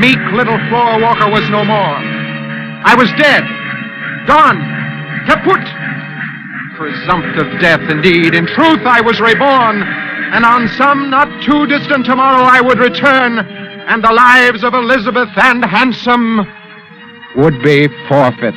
P: meek little floor walker was no more. I was dead. Gone. Kaput. Presumptive death, indeed. In truth, I was reborn. And on some not too distant tomorrow I would return, and the lives of Elizabeth and Handsome would be forfeit.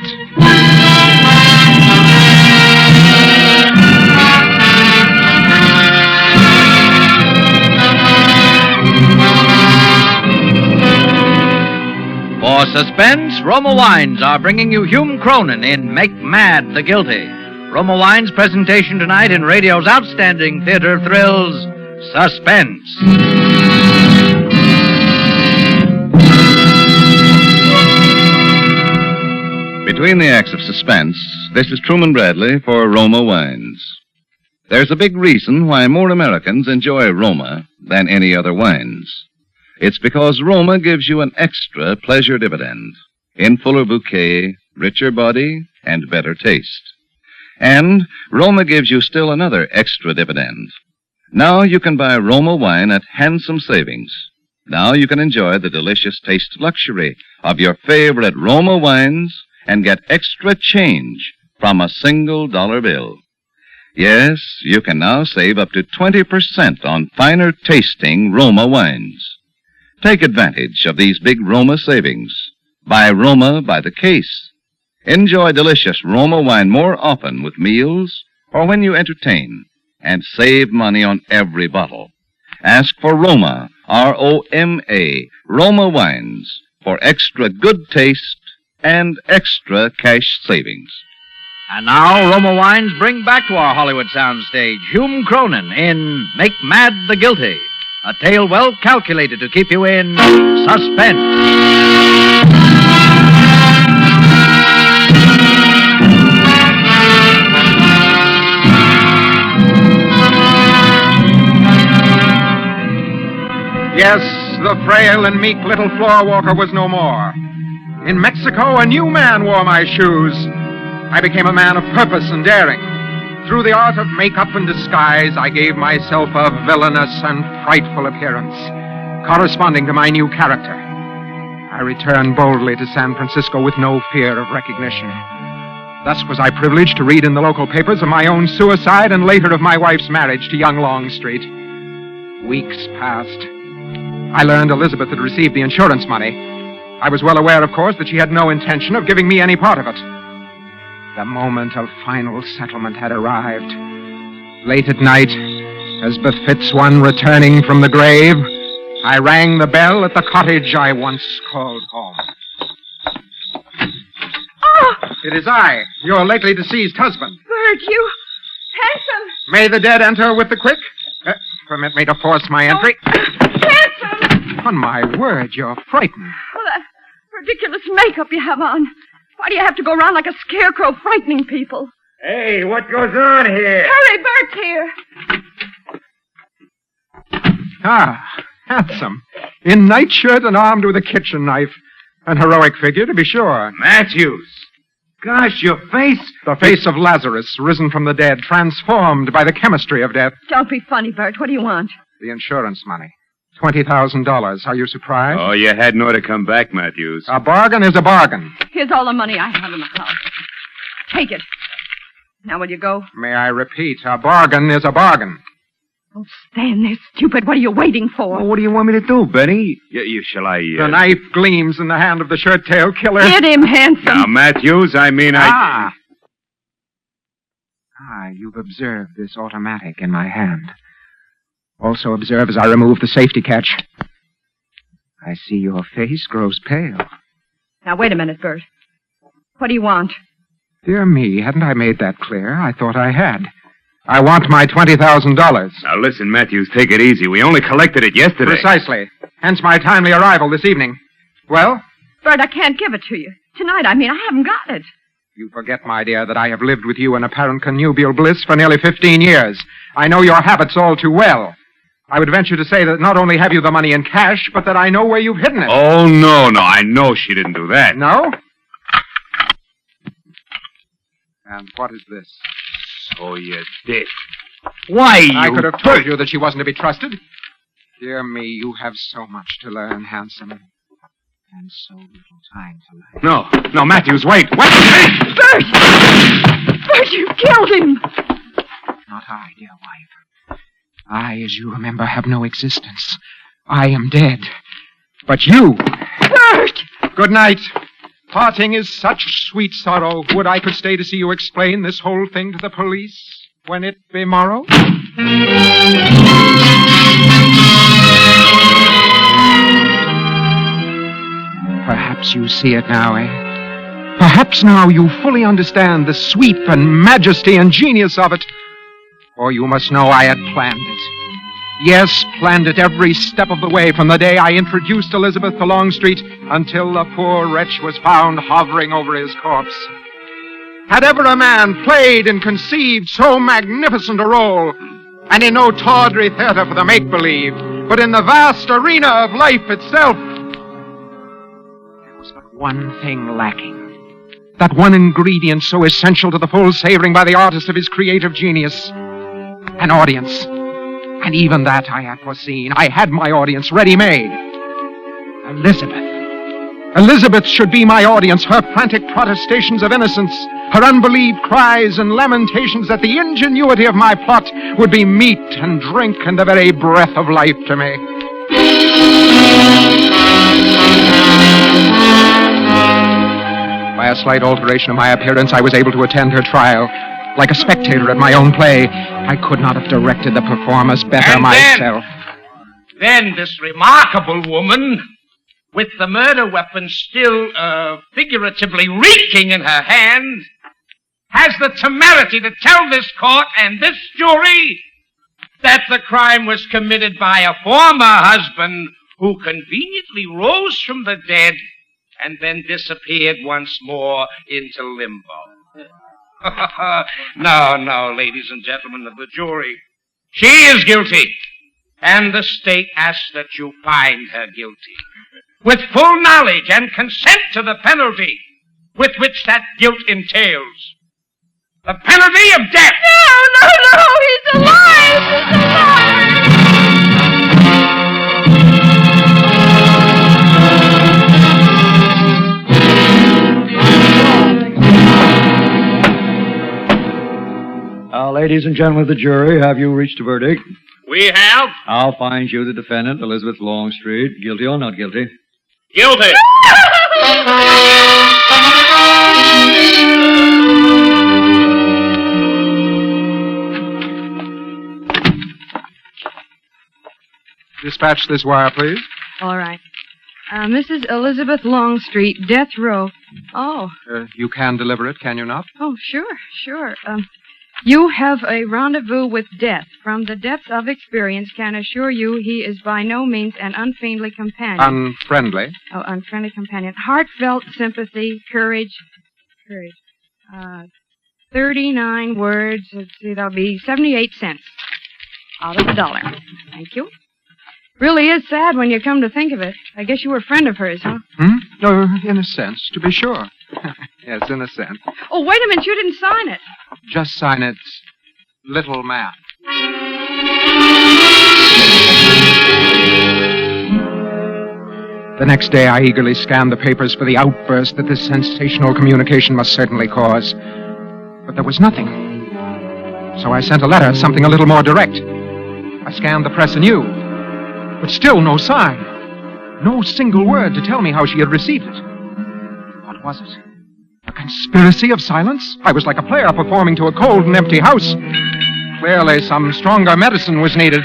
O: For Suspense, Roma Wines are bringing you Hume Cronin in Make Mad the Guilty. Roma Wines' presentation tonight in radio's outstanding theater of thrills, Suspense.
A: Between the acts of Suspense, this is Truman Bradley for Roma Wines. There's a big reason why more Americans enjoy Roma than any other wines. It's because Roma gives you an extra pleasure dividend in fuller bouquet, richer body, and better taste. And Roma gives you still another extra dividend. Now you can buy Roma wine at handsome savings. Now you can enjoy the delicious taste luxury of your favorite Roma wines and get extra change from a single dollar bill. Yes, you can now save up to 20% on finer tasting Roma wines. Take advantage of these big Roma savings. Buy Roma by the case. Enjoy delicious Roma wine more often with meals or when you entertain, and save money on every bottle. Ask for Roma, R-O-M-A, Roma wines, for extra good taste and extra cash savings.
O: And now, Roma Wines bring back to our Hollywood soundstage Hume Cronin in Make Mad the Guilty, a tale well calculated to keep you in suspense.
P: Yes, the frail and meek little floor walker was no more. In Mexico, a new man wore my shoes. I became a man of purpose and daring. Through the art of makeup and disguise, I gave myself a villainous and frightful appearance, corresponding to my new character. I returned boldly to San Francisco with no fear of recognition. Thus was I privileged to read in the local papers of my own suicide and later of my wife's marriage to young Longstreet. Weeks passed. I learned Elizabeth had received the insurance money. I was well aware, of course, that she had no intention of giving me any part of it. The moment of final settlement had arrived. Late at night, as befits one returning from the grave, I rang the bell at the cottage I once called home.
Q: Oh!
P: It is I, your lately deceased husband.
Q: Bert, you... Handsome!
P: May the dead enter with the quick? Permit me to force my entry.
Q: Handsome!
P: On my word, you're frightened.
Q: Oh, that ridiculous makeup you have on. Why do you have to go around like a scarecrow frightening people?
N: Hey, what goes on here?
Q: Hurry, Bert's here.
P: Ah, handsome. In nightshirt and armed with a kitchen knife. An heroic figure, to be sure.
N: Matthews. Gosh, your face.
P: The face of Lazarus, risen from the dead, transformed by the chemistry of death.
Q: Don't be funny, Bert. What do you want?
P: The insurance money. $20,000. Are you surprised?
R: Oh, you hadn't ought to come back, Matthews.
P: A bargain is a bargain.
Q: Here's all the money I have in the house. Take it. Now will you go?
P: May I repeat, a bargain is a bargain.
Q: Don't stand there, stupid. What are you waiting for?
R: Well, what do you want me to do, Benny? Shall I...
P: The knife gleams in the hand of the shirt-tail killer.
Q: Get him, handsome.
R: Now, Matthews, I mean,
P: You've observed this automatic in my hand. Also observe as I remove the safety catch. I see your face grows pale.
Q: Now, wait a minute, Bert. What do you want?
P: Dear me, hadn't I made that clear? I thought I had. I want my $20,000.
R: Now, listen, Matthews, take it easy. We only collected it yesterday.
P: Precisely. Hence my timely arrival this evening. Well?
Q: Bert, I can't give it to you. Tonight, I haven't got it.
P: You forget, my dear, that I have lived with you in apparent connubial bliss for nearly 15 years. I know your habits all too well. I would venture to say that not only have you the money in cash, but that I know where you've hidden it.
R: Oh, no, I know she didn't do that.
P: No? And what is this?
R: So you did. Why,
P: I could have told you that she wasn't to be trusted. Dear me, you have so much to learn, handsome. And so little time to learn.
R: No, Matthews, wait.
Q: Bert! Bert, you killed him!
P: Not I, dear wife. I, as you remember, have no existence. I am dead. But you...
Q: Bert!
P: Good night. Parting is such sweet sorrow. Would I could stay to see you explain this whole thing to the police when it be morrow? Perhaps you see it now, eh? Perhaps now you fully understand the sweep and majesty and genius of it. Or you must know I had planned it. Yes, planned it every step of the way from the day I introduced Elizabeth to Longstreet until the poor wretch was found hovering over his corpse. Had ever a man played and conceived so magnificent a role, and in no tawdry theater for the make-believe, but in the vast arena of life itself, there was but one thing lacking. That one ingredient so essential to the full savoring by the artist of his creative genius. An audience. And even that I had foreseen. I had my audience ready-made. Elizabeth. Elizabeth should be my audience. Her frantic protestations of innocence, her unbelieved cries and lamentations at the ingenuity of my plot would be meat and drink and the very breath of life to me. By a slight alteration of my appearance, I was able to attend her trial. Like a spectator at my own play, I could not have directed the performance better myself.
I: Then this remarkable woman, with the murder weapon still figuratively reeking in her hand, has the temerity to tell this court and this jury that the crime was committed by a former husband who conveniently rose from the dead and then disappeared once more into limbo. No, ladies and gentlemen of the jury. She is guilty, and the state asks that you find her guilty, with full knowledge and consent to the penalty with which that guilt entails. The penalty of death!
M: No, he's alive! He's alive!
S: Now, ladies and gentlemen of the jury, have you reached a verdict?
I: We have.
S: I'll find you, the defendant, Elizabeth Longstreet, guilty or not guilty.
I: Guilty.
P: Dispatch this wire, please.
T: All right. Mrs. Elizabeth Longstreet, death row. Oh.
P: You can deliver it, can you not?
T: Oh, sure. You have a rendezvous with death. From the depths of experience can assure you he is by no means an unfriendly companion.
P: Unfriendly?
T: Oh, unfriendly companion. Heartfelt sympathy, courage. 39 words. Let's see, that'll be 78 cents out of $1. Thank you. Really is sad when you come to think of it. I guess you were a friend of hers, huh?
P: In a sense, to be sure. Yes, in a sense.
T: Oh, wait a minute. You didn't sign it.
P: Just sign it, Little Man. The next day, I eagerly scanned the papers for the outburst that this sensational communication must certainly cause. But there was nothing. So I sent a letter, something a little more direct. I scanned the press anew. But still no sign. No single word to tell me how she had received it. What was it? A conspiracy of silence? I was like a player performing to a cold and empty house. Clearly some stronger medicine was needed.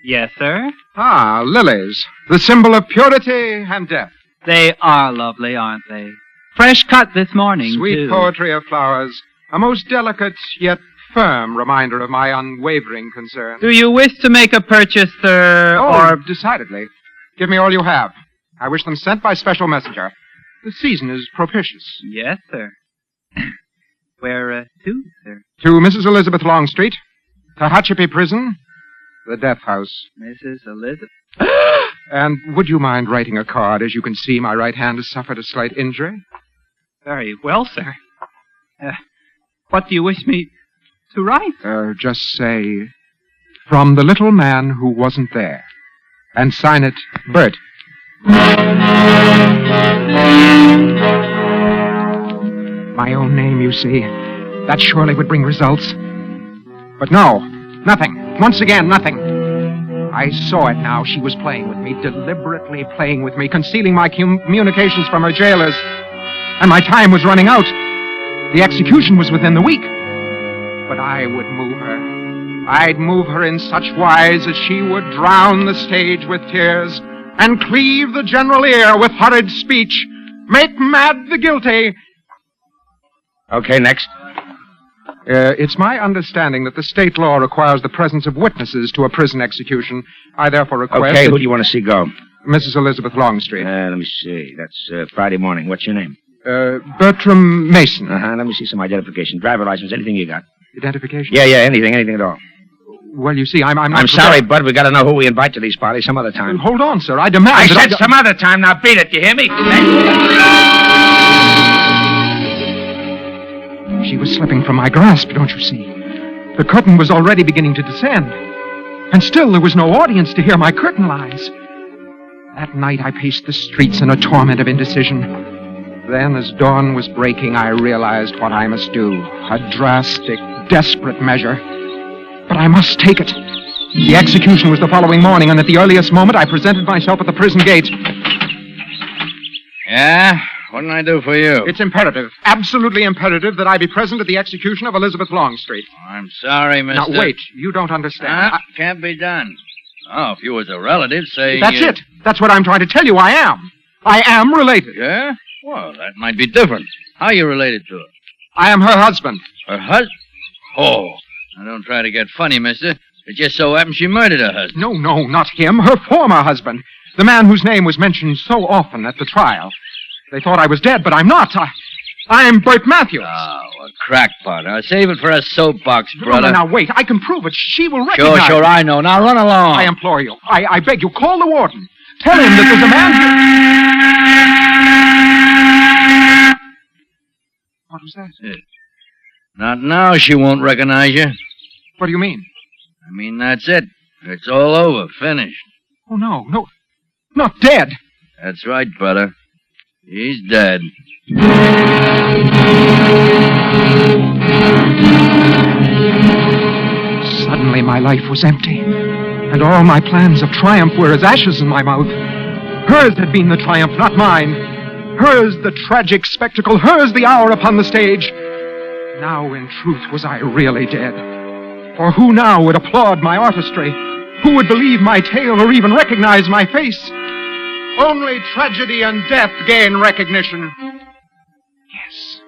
U: Yes, sir?
P: Ah, lilies. The symbol of purity and death.
U: They are lovely, aren't they? Fresh cut this morning,
P: Sweet
U: too.
P: poetry of flowers. A most delicate yet firm reminder of my unwavering concern.
U: Do you wish to make a purchase, sir, or...
P: decidedly. Give me all you have. I wish them sent by special messenger. The season is propitious.
U: Yes, sir. Where to, sir?
P: To Mrs. Elizabeth Longstreet, Tehachapi Prison, the death house.
U: Mrs. Elizabeth?
P: And would you mind writing a card? As you can see, my right hand has suffered a slight injury.
U: Very well, sir. What do you wish me to write?
P: Just say, from the little man who wasn't there. And sign it, Bert. My own name, you see. That surely would bring results. But no, nothing. Once again, nothing. I saw it now. She was playing with me, deliberately playing with me, concealing my communications from her jailers. And my time was running out. The execution was within the week. But I would move her. I'd move her in such wise as she would drown the stage with tears and cleave the general ear with horrid speech, make mad the guilty.
F: Okay, next.
P: It's my understanding that the state law requires the presence of witnesses to a prison execution. I therefore request...
F: Okay, who do you want to see go?
P: Mrs. Elizabeth Longstreet.
F: Let me see. That's Friday morning. What's your name?
P: Bertram Mason.
F: Let me see some identification. Driver license, anything you got.
P: Identification?
F: Yeah, anything at all.
P: Well, you see, I'm not...
F: I'm sorry, Bud. We got to know who we invite to these parties some other time.
P: Hold on, sir. I demand...
F: I said some other time. Now beat it. You hear me?
P: She was slipping from my grasp, don't you see? The curtain was already beginning to descend. And still there was no audience to hear my curtain lies. That night I paced the streets in a torment of indecision. Then, as dawn was breaking, I realized what I must do. A drastic, desperate measure. But I must take it. The execution was the following morning, and at the earliest moment I presented myself at the prison gate.
V: Yeah? What can I do for you?
P: It's imperative, absolutely imperative, that I be present at the execution of Elizabeth Longstreet.
V: I'm sorry, mister.
P: Now, wait. You don't understand.
V: Can't be done. Oh, if you was a relative, say...
P: That's it. That's what I'm trying to tell you. I am. I am related.
V: Yeah? Well, that might be different. How are you related to her?
P: I am her husband.
V: Her husband? Oh, now don't try to get funny, mister. It just so happens she murdered her husband.
P: No, not him. Her former husband. The man whose name was mentioned so often at the trial. They thought I was dead, but I'm not. I'm Bert Matthews.
V: Oh, a crackpot. Now, save it for a soapbox, brother.
P: No, now, wait. I can prove it. She will recognize
V: Sure, I know. Now, run along.
P: I implore you. I beg you, call the warden. Tell him that there's a man here... What was that?
V: Not now she won't recognize you.
P: What do you mean?
V: I mean, that's it. It's all over. Finished.
P: Oh, no. Not dead.
V: That's right, brother. He's dead.
P: Suddenly my life was empty, and all my plans of triumph were as ashes in my mouth. Hers had been the triumph, not mine. Hers the tragic spectacle, hers the hour upon the stage. Now, in truth, was I really dead. For who now would applaud my artistry? Who would believe my tale or even recognize my face? Only tragedy and death gain recognition. Yes.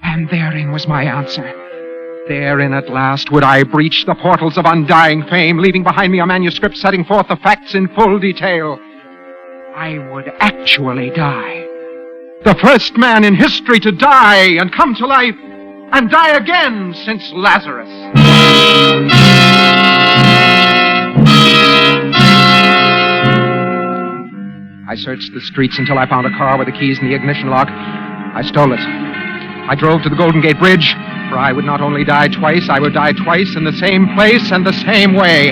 P: And therein was my answer. Therein at last would I breach the portals of undying fame, leaving behind me a manuscript setting forth the facts in full detail. I would actually die. The first man in history to die and come to life and die again since Lazarus. I searched the streets until I found a car with the keys in the ignition lock. I stole it. I drove to the Golden Gate Bridge, for I would not only die twice, I would die twice in the same place and the same way.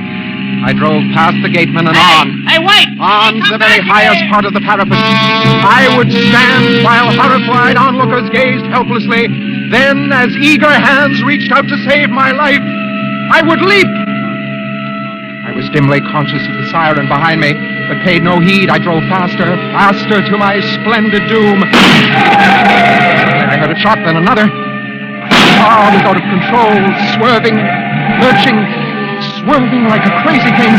P: I drove past the gateman and on.
M: Hey, wait!
P: On to the very highest part of the parapet. I would stand while horrified onlookers gazed helplessly. Then, as eager hands reached out to save my life, I would leap. I was dimly conscious of the siren behind me, but paid no heed. I drove faster, faster to my splendid doom. Then I heard a shot, then another. The car was out of control, swerving, lurching, swerving like a crazy thing.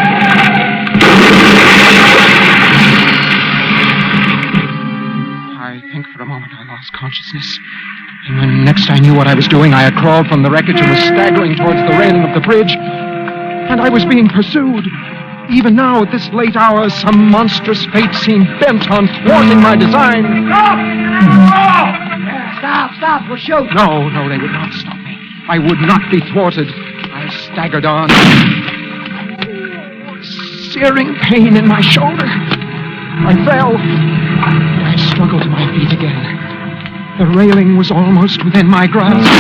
P: I think for a moment I lost consciousness. And when next I knew what I was doing, I had crawled from the wreckage and was staggering towards the railing of the bridge. And I was being pursued. Even now, at this late hour, some monstrous fate seemed bent on thwarting my design.
J: Stop, we'll shoot.
P: No, they would not stop me. I would not be thwarted. I staggered on. Searing pain in my shoulder. I fell. I struggled to my feet again. The railing was almost within my grasp.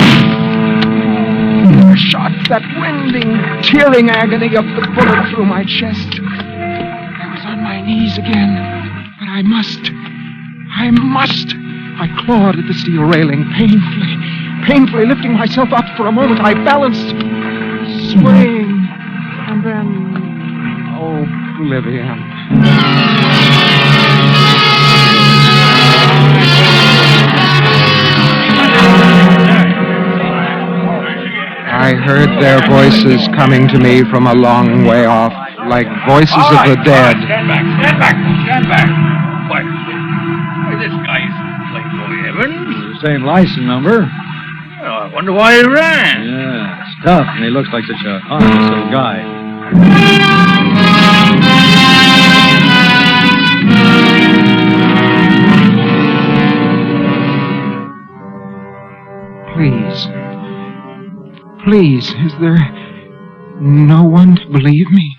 P: There shot that rending, tearing agony of the bullet through my chest. I was on my knees again, but I must. I clawed at the steel railing painfully lifting myself up. For a moment I balanced, swaying, and then oblivion. I heard their voices coming to me from a long way off, like voices of the dead.
U: Stand back. Why, this guy's Playboy Evans.
S: Same license number.
U: Well, I wonder why he ran.
S: Yeah, it's tough, and he looks like such a honest little guy. Please, is there no one to believe me?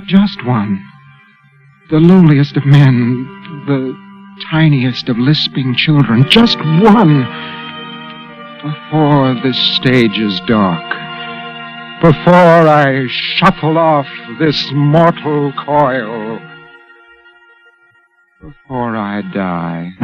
S: Just one. The lowliest of men, the tiniest of lisping children. Just one. Before this stage is dark. Before I shuffle off this mortal coil. Before I die.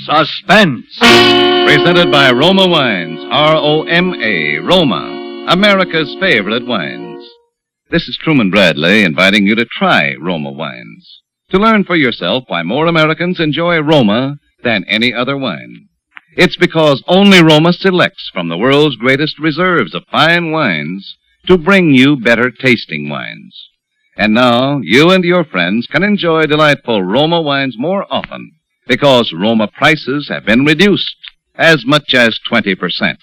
O: Suspense. Presented by Roma Wines. R-O-M-A. Roma. America's favorite wines. This is Truman Bradley inviting you to try Roma Wines. To learn for yourself why more Americans enjoy Roma than any other wine. It's because only Roma selects from the world's greatest reserves of fine wines to bring you better tasting wines. And now, you and your friends can enjoy delightful Roma wines more often because Roma prices have been reduced as much as 20%.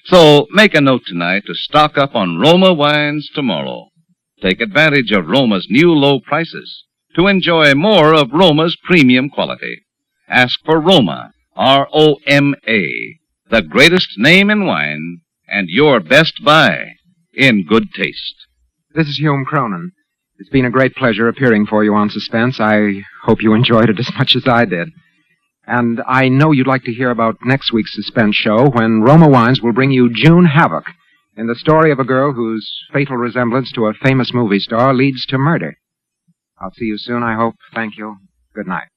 O: So make a note tonight to stock up on Roma wines tomorrow. Take advantage of Roma's new low prices to enjoy more of Roma's premium quality. Ask for Roma, R-O-M-A, the greatest name in wine and your best buy in good taste.
P: This is Hume Cronin. It's been a great pleasure appearing for you on Suspense. I hope you enjoyed it as much as I did. And I know you'd like to hear about next week's Suspense show when Roma Wines will bring you June Havoc in the story of a girl whose fatal resemblance to a famous movie star leads to murder. I'll see you soon, I hope. Thank you. Good night.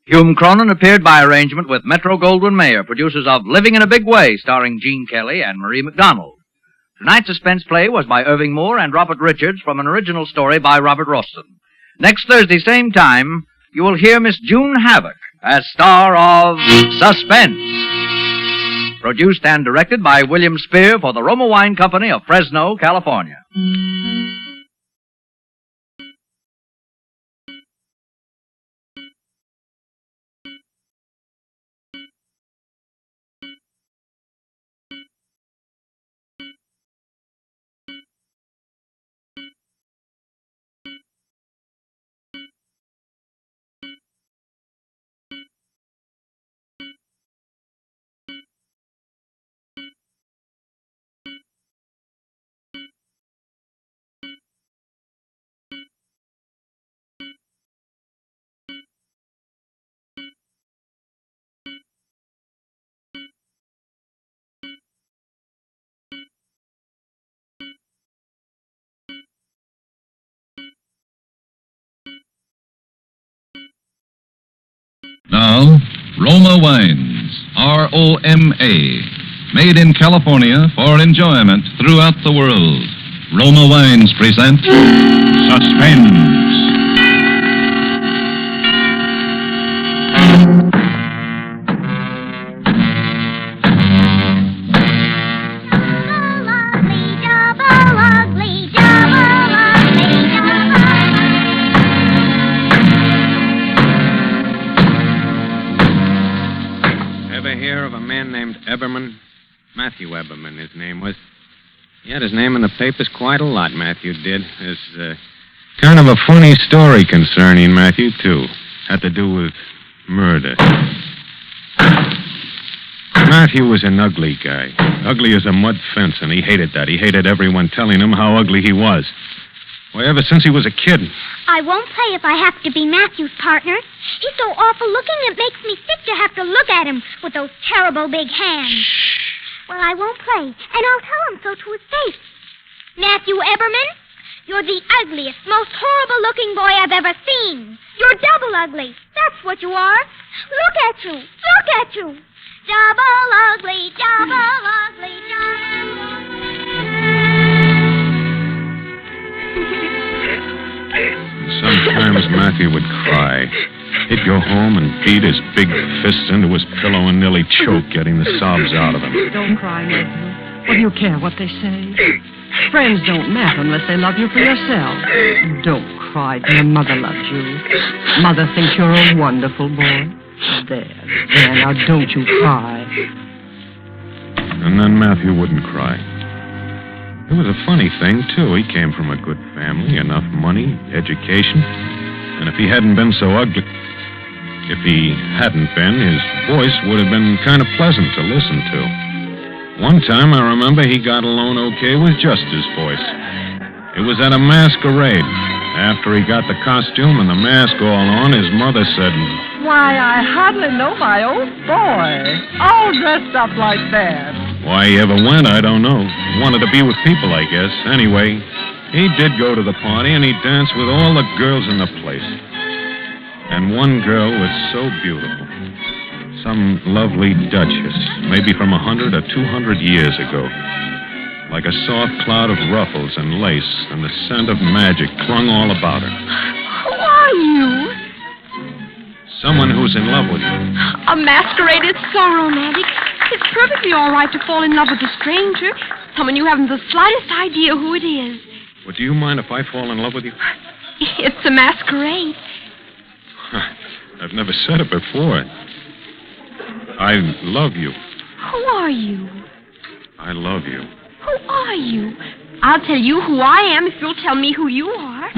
O: Hume Cronin appeared by arrangement with Metro-Goldwyn-Mayer, producers of Living in a Big Way, starring Gene Kelly and Marie McDonald.
B: Tonight's suspense play was by Irving Moore and Robert Richards from an original story by Robert Ralston. Next Thursday, same time, you will hear Miss June Havoc as star of Suspense. Produced and directed by William Spear for the Roma Wine Company of Fresno, California.
A: Now, Roma Wines, R-O-M-A, made in California for enjoyment throughout the world. Roma Wines present Suspense.
E: Eberman? Matthew Eberman, his name was. He had his name in the papers quite a lot, Matthew did. There's kind of a funny story concerning Matthew, too. Had to do with murder. Matthew was an ugly guy. Ugly as a mud fence, and he hated that. He hated everyone telling him how ugly he was. Why, ever since he was a kid.
H: I won't play if I have to be Matthew's partner. He's so awful looking it makes me sick to have to look at him with those terrible big hands. Well, I won't play, and I'll tell him so to his face. Matthew Eberman, you're the ugliest, most horrible-looking boy I've ever seen. You're double ugly. That's what you are. Look at you. Look at you. Double ugly, double ugly, double
E: Sometimes Matthew would cry. He'd go home and beat his big fists into his pillow and nearly choke, getting the sobs out of him.
W: Don't cry, Matthew. What do you care what they say? Friends don't matter unless they love you for yourself. Don't cry, dear. Mother loves you. Mother thinks you're a wonderful boy. There, now don't you cry.
E: And then Matthew wouldn't cry. It was a funny thing, too. He came from a good family, enough money, education. And if he hadn't been so ugly, his voice would have been kind of pleasant to listen to. One time, I remember, he got along okay with just his voice. It was at a masquerade. After he got the costume and the mask all on, his mother said,
W: "Why, I hardly know my own boy. All dressed up like that."
E: Why he ever went, I don't know. Wanted to be with people, I guess. Anyway, he did go to the party, and he danced with all the girls in the place. And one girl was so beautiful. Some lovely duchess, maybe from 100 or 200 years ago. Like a soft cloud of ruffles and lace, and the scent of magic clung all about her.
W: Who are you?
E: Someone who's in love with you.
T: A masquerade is so romantic. It's perfectly all right to fall in love with a stranger, someone you haven't the slightest idea who it is.
E: Well, do you mind if I fall in love with you?
T: It's a masquerade.
E: I've never said it before. I love you.
T: Who are you?
E: I love you.
T: Who are you? I'll tell you who I am if you'll tell me who you are.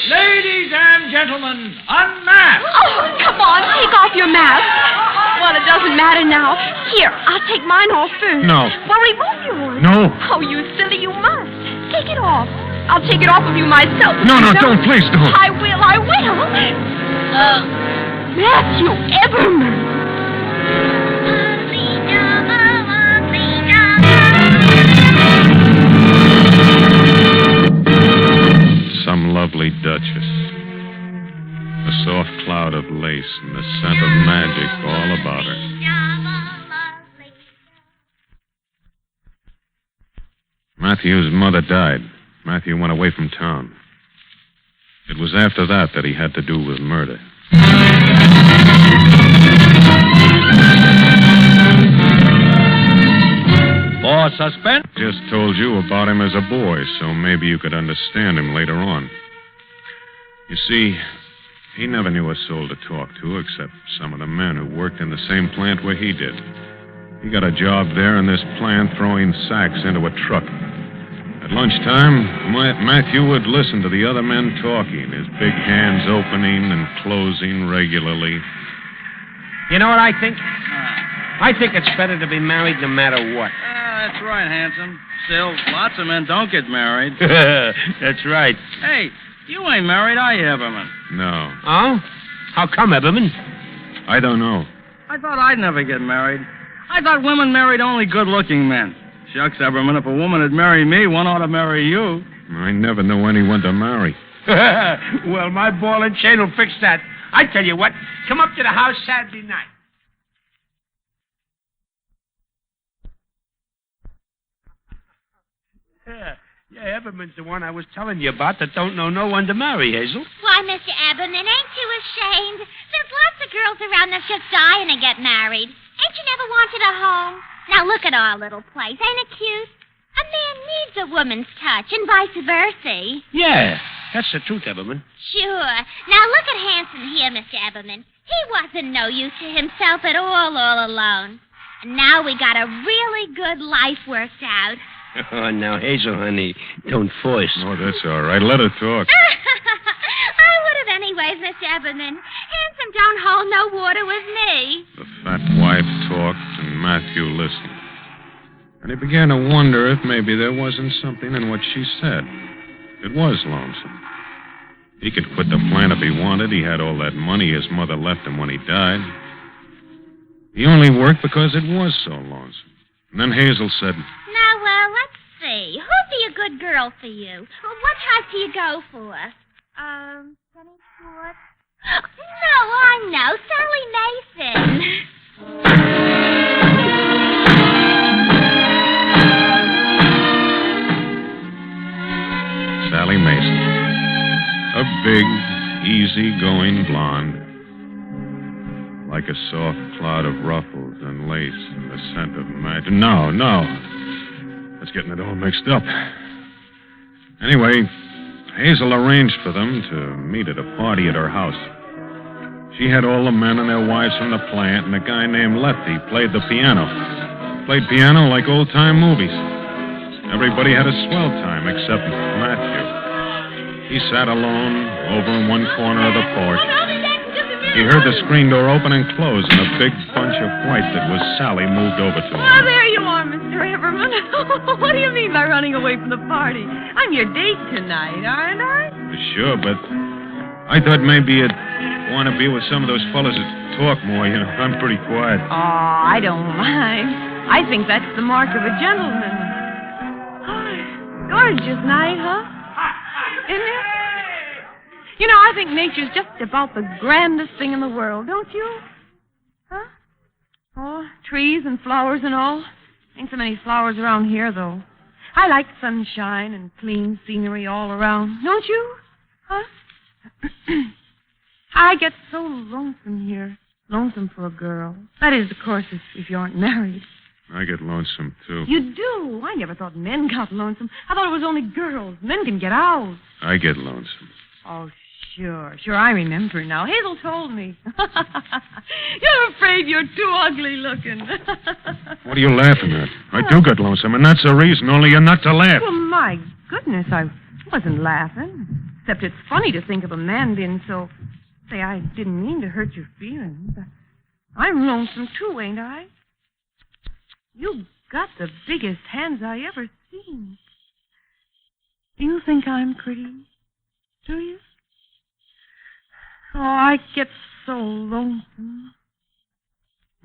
U: Ladies and gentlemen, unmask!
T: Oh, come on, take off your mask. Well, it doesn't matter now. Here, I'll take mine off first.
E: No.
T: Well, remove yours.
E: No.
T: Oh, you silly, you must. Take it off. I'll take it off of you myself.
E: No, don't, please don't.
T: I will. Matthew Eberman.
E: Some lovely duchess. A soft cloud of lace and the scent of magic all about her. Matthew's mother died. Matthew went away from town. It was after that he had to do with murder.
V: For Suspense?
E: Just told you about him as a boy, so maybe you could understand him later on. You see, he never knew a soul to talk to except some of the men who worked in the same plant where he did. He got a job there in this plant throwing sacks into a truck. At lunchtime, Matthew would listen to the other men talking, his big hands opening and closing regularly.
F: You know what I think? I think it's better to be married no matter what.
V: That's right, handsome. Still, lots of men don't get married.
F: That's right.
V: Hey, you ain't married, are you, Eberman?
E: No.
F: Oh? How come, Eberman?
E: I don't know.
V: I thought I'd never get married. I thought women married only good-looking men. Shucks, Eberman, if a woman had married me, one ought to marry you.
E: I never know anyone to marry.
F: Well, my ball and chain will fix that. I tell you what, come up to the house Saturday night. Yeah, Eberman's the one I was telling you about that don't know no one to marry, Hazel.
H: Why, Mr. Eberman, ain't you ashamed? There's lots of girls around that's just dying to get married. Ain't you never wanted a home? Now look at our little place. Ain't it cute? A man needs a woman's touch and vice versa.
F: Yeah, that's the truth, Eberman.
H: Sure. Now look at Hanson here, Mr. Eberman. He wasn't no use to himself at all alone. And now we got a really good life worked out.
F: Oh, now, Hazel, honey, don't force.
E: Oh, that's all right. Let her talk.
H: I would have anyways, Mr. Eberman. Hanson don't hold no water with me.
E: The fat wife talked, and Matthew listened. And he began to wonder if maybe there wasn't something in what she said. It was lonesome. He could quit the plant if he wanted. He had all that money his mother left him when he died. He only worked because it was so lonesome. And then Hazel said,
H: Now, let's see. Who'd be a good girl for you? What type do you go for? Penny Short? No, I know. Sally Mason.
E: Sally Mason. A big, easy-going blonde. Like a soft cloud of ruffles and lace and the scent of magic. No. That's getting it all mixed up. Anyway, Hazel arranged for them to meet at a party at her house. She had all the men and their wives from the plant, and a guy named Lefty played the piano. Played piano like old-time movies. Everybody had a swell time except Matthew. He sat alone over in one corner of the porch. He heard the screen door open and close, and a big bunch of white that was Sally moved over to him.
Q: Oh, there you are, Mr. Everman. What do you mean by running away from the party? I'm your date tonight, aren't I?
E: Sure, but I thought maybe you'd want to be with some of those fellas that talk more. You know, I'm pretty quiet.
Q: Oh, I don't mind. I think that's the mark of a gentleman. Oh, gorgeous night, huh? Isn't it? You know, I think nature's just about the grandest thing in the world, don't you? Huh? Oh, trees and flowers and all. Ain't so many flowers around here, though. I like sunshine and clean scenery all around. Don't you? Huh? I get so lonesome here. Lonesome for a girl. That is, of course, if you aren't married.
E: I get lonesome, too.
Q: You do? I never thought men got lonesome. I thought it was only girls. Men can get out.
E: I get lonesome.
Q: Oh, Sure, I remember now. Hazel told me. You're afraid you're too ugly looking.
E: What are you laughing at? I do get lonesome, and that's the reason, only you're not to laugh.
Q: Well, my goodness, I wasn't laughing. Except it's funny to think of a man being so... Say, I didn't mean to hurt your feelings. I'm lonesome, too, ain't I? You've got the biggest hands I ever seen. Do you think I'm pretty? Do you? Oh, I get so lonesome.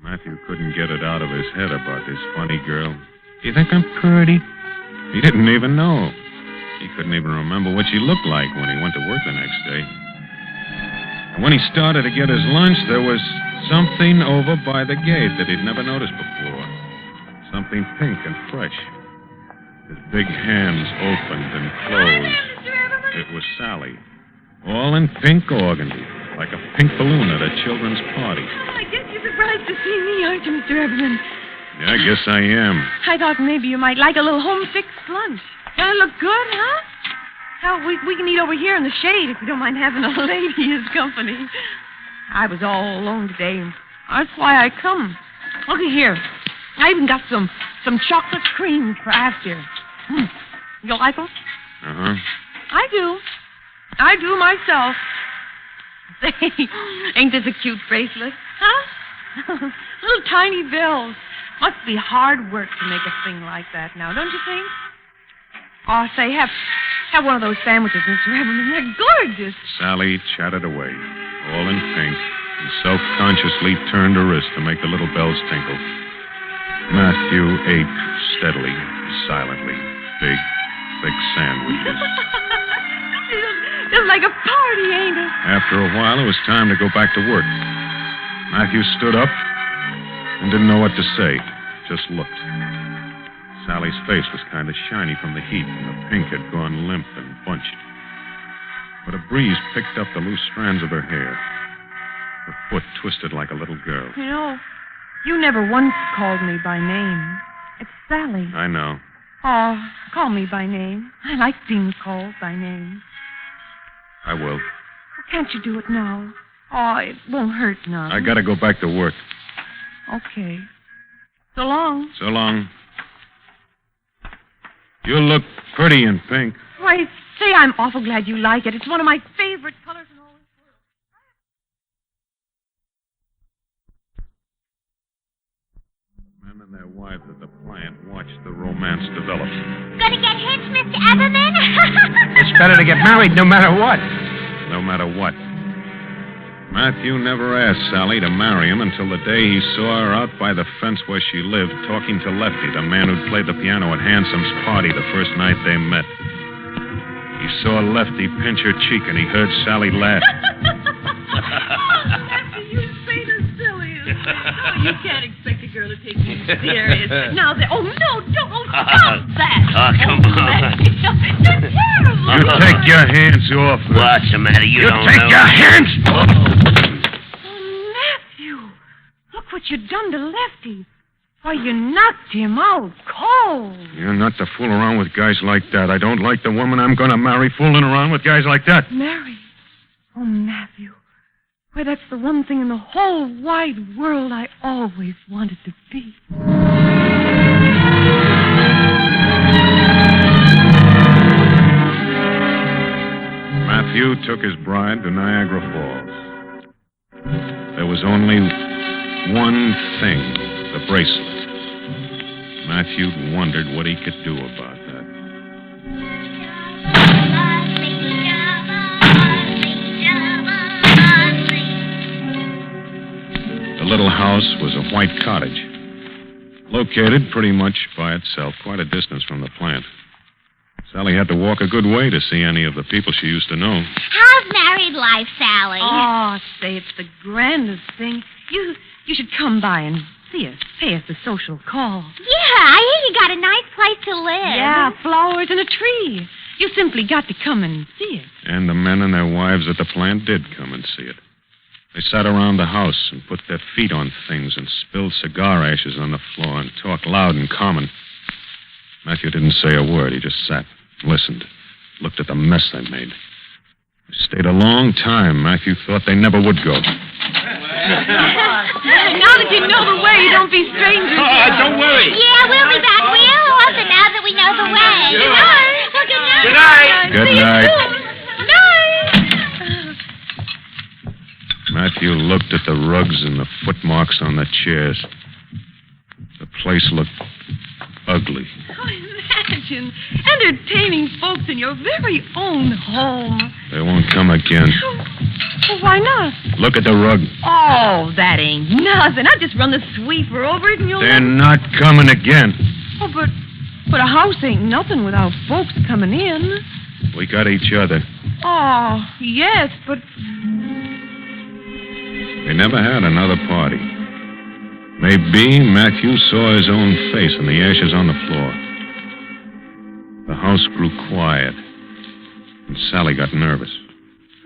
E: Matthew couldn't get it out of his head about this funny girl. Do you think I'm pretty? He didn't even know. He couldn't even remember what she looked like when he went to work the next day. And when he started to get his lunch, there was something over by the gate that he'd never noticed before. Something pink and fresh. His big hands opened and closed. It was Sally. All in pink organdy, like a pink balloon at a children's party.
Q: I guess you're surprised to see me, aren't you, Mr. Everman?
E: Yeah, I guess I am.
Q: I thought maybe you might like a little home-fixed lunch. Does it look good, huh? Hell, we can eat over here in the shade if you don't mind having a lady as company. I was all alone today, and that's why I come. Looky here. I even got some chocolate cream for after. You like them?
E: Uh-huh.
Q: I do myself. Say, ain't this a cute bracelet? Huh? Little tiny bells. Must be hard work to make a thing like that now, don't you think? Oh, say, have one of those sandwiches, Mr. Everman. They're gorgeous.
E: Sally chatted away, all in pink, and self-consciously turned her wrist to make the little bells tinkle. Matthew ate steadily, silently, big, thick sandwiches.
Q: Just like a party, ain't it?
E: After a while, it was time to go back to work. Matthew stood up and didn't know what to say, just looked. Sally's face was kind of shiny from the heat, and the pink had gone limp and bunched. But a breeze picked up the loose strands of her hair. Her foot twisted like a little girl.
Q: You know, you never once called me by name. It's Sally.
E: I know.
Q: Oh, call me by name. I like being called by name.
E: I will.
Q: Can't you do it now? Oh, it won't hurt none.
E: I gotta go back to work.
Q: Okay. So long.
E: So long. You look pretty in pink.
Q: Why, say I'm awful glad you like it. It's one of my favorite colors in all this world.
E: Men and their wives at the plant watched the romance develop.
H: Gonna get hitched, Mr. Everman?
F: It's better to get married no matter what.
E: No matter what. Matthew never asked Sally to marry him until the day he saw her out by the fence where she lived talking to Lefty, the man who'd played the piano at Handsome's party the first night they met. He saw Lefty pinch her cheek and he heard Sally laugh.
Q: Lefty, you say the silliest. Oh, you can't expect a girl to take you serious. Now, oh, no, don't stop that.
D: Oh, come on.
Q: You're terrible.
E: You take your hands off her.
D: What's the matter? You don't
E: take
D: know.
E: your hands off.
Q: Oh, Matthew, look what you done to Lefty. Why, you knocked him out cold.
E: You're not to fool around with guys like that. I don't like the woman I'm going to marry fooling around with guys like that.
Q: Mary? Oh, Matthew. Why, that's the one thing in the whole wide world I always wanted to be.
E: Matthew took his bride to Niagara Falls. There was only one thing, the bracelet. Matthew wondered what he could do about that. The little house was a white cottage, located pretty much by itself, quite a distance from the plant. Sally had to walk a good way to see any of the people she used to know.
H: How's married life, Sally?
Q: Oh, say, it's the grandest thing. You should come by and see us, pay us a social call.
H: Yeah, I hear you got a nice place to live.
Q: Yeah, flowers and a tree. You simply got to come and see it.
E: And the men and their wives at the plant did come and see it. They sat around the house and put their feet on things and spilled cigar ashes on the floor and talked loud and common. Matthew didn't say a word. He just sat, listened, looked at the mess they made. They stayed a long time. Matthew thought they never would go.
Q: Now that you know the way, don't be strangers.
D: Don't worry.
H: Yeah, we'll be back real often now that we know the way. Good night. Well, good night.
D: Good night.
E: Good night.
H: Good night.
E: Matthew looked at the rugs and the footmarks on the chairs. The place looked ugly.
Q: Oh, imagine entertaining folks in your very own home.
E: They won't come again.
Q: Well, why not?
E: Look at the rug.
Q: Oh, that ain't nothing. I'll just run the sweeper over it and you'll...
E: They're not coming again.
Q: Oh, but a house ain't nothing without folks coming in.
E: We got each other.
Q: Oh, yes, but...
E: They never had another party. Maybe Matthew saw his own face in the ashes on the floor. The house grew quiet, and Sally got nervous.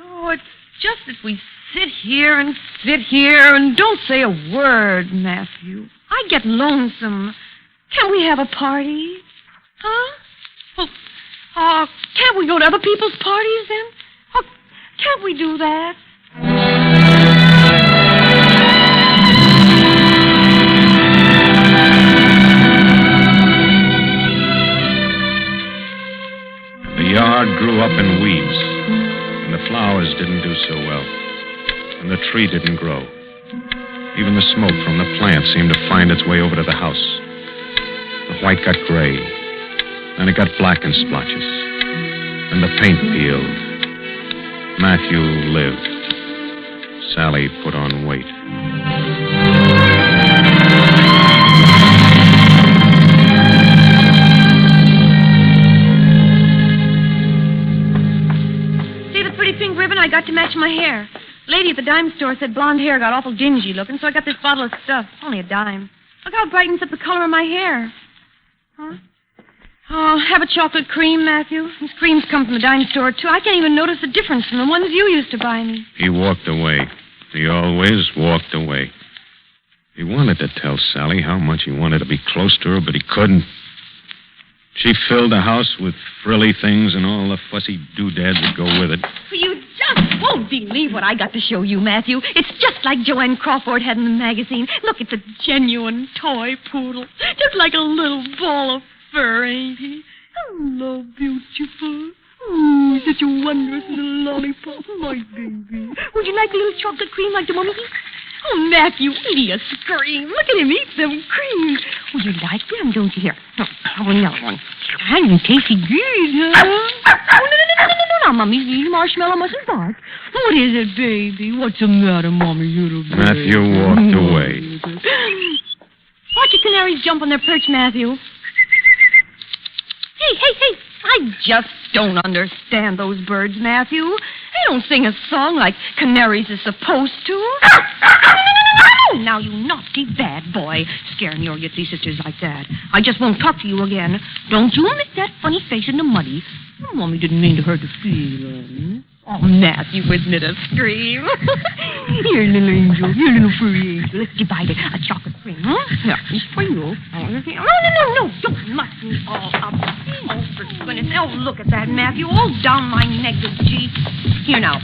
Q: Oh, it's just that we sit here and don't say a word, Matthew. I get lonesome. Can't we have a party? Huh? Oh, can't we go to other people's parties then? Oh, can't we do that?
E: The yard grew up in weeds, and the flowers didn't do so well, and the tree didn't grow. Even the smoke from the plant seemed to find its way over to the house. The white got gray, and it got black in splotches, and the paint peeled. Matthew lived. Sally put on weight.
Q: See the pretty pink ribbon I got to match my hair? Lady at the dime store said blonde hair got awful dingy looking, so I got this bottle of stuff. Only a dime. Look how it brightens up the color of my hair. Huh? Oh, have a chocolate cream, Matthew. These creams come from the dime store, too. I can't even notice the difference from the ones you used to buy me.
E: He walked away. He always walked away. He wanted to tell Sally how much he wanted to be close to her, but he couldn't. She filled the house with frilly things and all the fussy doodads that go with it.
Q: You just won't believe what I got to show you, Matthew. It's just like Joanne Crawford had in the magazine. Look, it's a genuine toy poodle. Just like a little ball of fur, ain't he? Hello, beautiful. Ooh, such a wondrous little lollipop, my baby. Would you like a little chocolate cream like the one he eats? Oh, Matthew, eat a scream. Look at him eat some cream. Would you like them, don't you? Here, have another one. And tasty good, huh? Oh, no, Mommy. The marshmallow mustn't bark. What is it, baby? What's the matter, Mommy?
E: Matthew walked away.
Q: Watch your canaries jump on their perch, Matthew. Hey. I just don't understand those birds, Matthew. They don't sing a song like canaries are supposed to. Now, you naughty bad boy, scaring your Yitsy sisters like that. I just won't talk to you again. Don't you make that funny face in the muddy. Mommy didn't mean to hurt your feelings. Oh, Matthew, isn't it a scream? Here, little angel. Here, little furry angel. Let's divide it. A chocolate cream, huh? Yeah, it's for you. No. Don't muck me all up. Oh, for goodness. Oh, look at that, Matthew. All down my neck, you cheek. Here, now.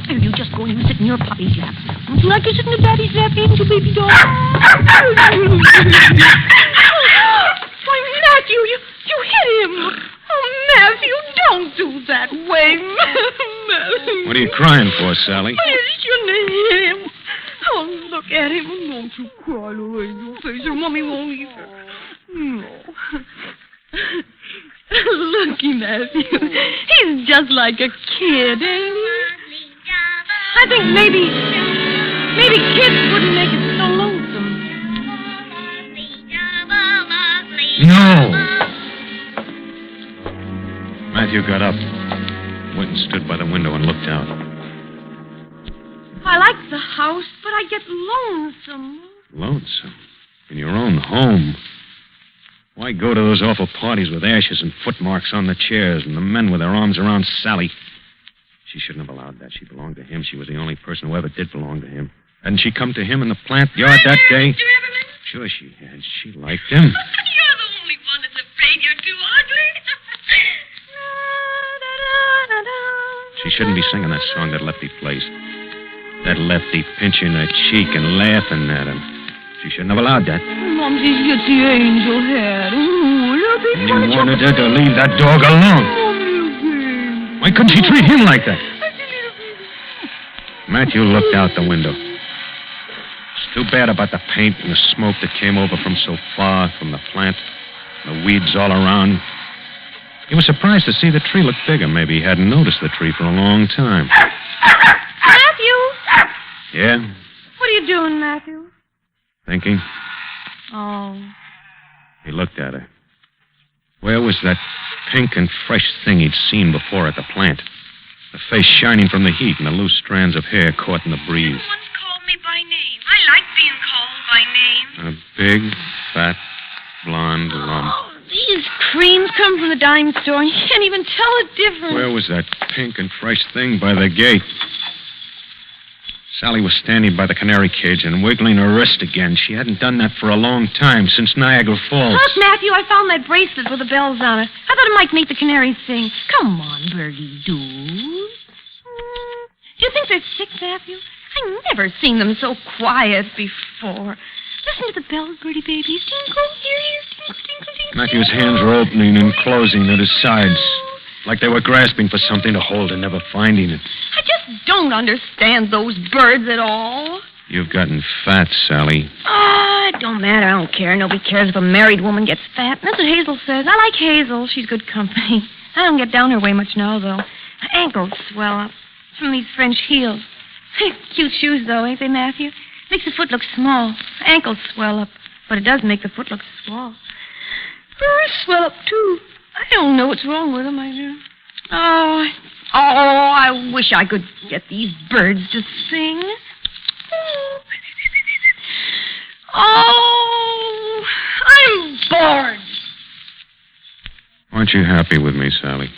Q: Here, you just go and you sit in your puppy's lap. Don't you like to sit in the daddy's lap, ain't you, baby doll? Why, Matthew, you hit him. Oh, Matthew, don't do that way, Matthew.
E: What are you crying for, Sally?
Q: I shouldn't have hit him. Oh, look at him. Don't you cry away your face, or Mommy won't either. No. Looky, Matthew. He's just like a kid, ain't he? I think maybe kids wouldn't make it so lonesome.
E: No! Matthew got up, went and stood by the window and looked out.
Q: I like the house, but I get lonesome.
E: Lonesome? In your own home? Why go to those awful parties with ashes and footmarks on the chairs and the men with their arms around Sally? She shouldn't have allowed that. She belonged to him. She was the only person who ever did belong to him. Hadn't she come to him in the plant yard that day? Sure she had. She liked him.
M: You're the only one that's afraid you're too ugly.
E: She shouldn't be singing that song that Lefty plays. That Lefty pinching her cheek and laughing at him. She shouldn't have allowed that.
Q: Momsy's Yitsy angel head.
E: And you wanted her to leave that dog alone. Why couldn't she treat him like that? Matthew looked out the window. It's too bad about the paint and the smoke that came over from so far from the plant. The weeds all around. He was surprised to see the tree look bigger. Maybe he hadn't noticed the tree for a long time.
Q: Matthew!
E: Yeah?
Q: What are you doing, Matthew?
E: Thinking?
Q: Oh.
E: He looked at her. Where was that pink and fresh thing he'd seen before at the plant? The face shining from the heat and the loose strands of hair caught in the breeze.
M: Everyone's called me by name. I like being called by name.
E: A big, fat, blonde lump.
M: Oh, the
Q: sweetest creams come from the dime store, and you can't even tell the difference.
E: Where was that pink and fresh thing by the gate? Sally was standing by the canary cage and wiggling her wrist again. She hadn't done that for a long time, since Niagara Falls.
Q: Look, Matthew, I found that bracelet with the bells on it. I thought it might make the canaries sing. Come on, birdie doos. Do you think they're sick, Matthew? I've never seen them so quiet before. Listen to the bells, birdie babies. Tinkle, here, tinkle, tinkle, tinkle.
E: Matthew's hands were opening and closing at his sides, like they were grasping for something to hold and never finding it.
Q: I just don't understand those birds at all.
E: You've gotten fat, Sally.
Q: It don't matter. I don't care. Nobody cares if a married woman gets fat. That's what Hazel says. I like Hazel. She's good company. I don't get down her way much now, though. Her ankles swell up from these French heels. Cute shoes, though, ain't they, Matthew? Makes the foot look small. Ankles swell up, but it does make the foot look small. Her wrists swell up, too. I don't know what's wrong with them, I do. Oh, I wish I could get these birds to sing. Oh, I'm bored.
E: Aren't you happy with me, Sally?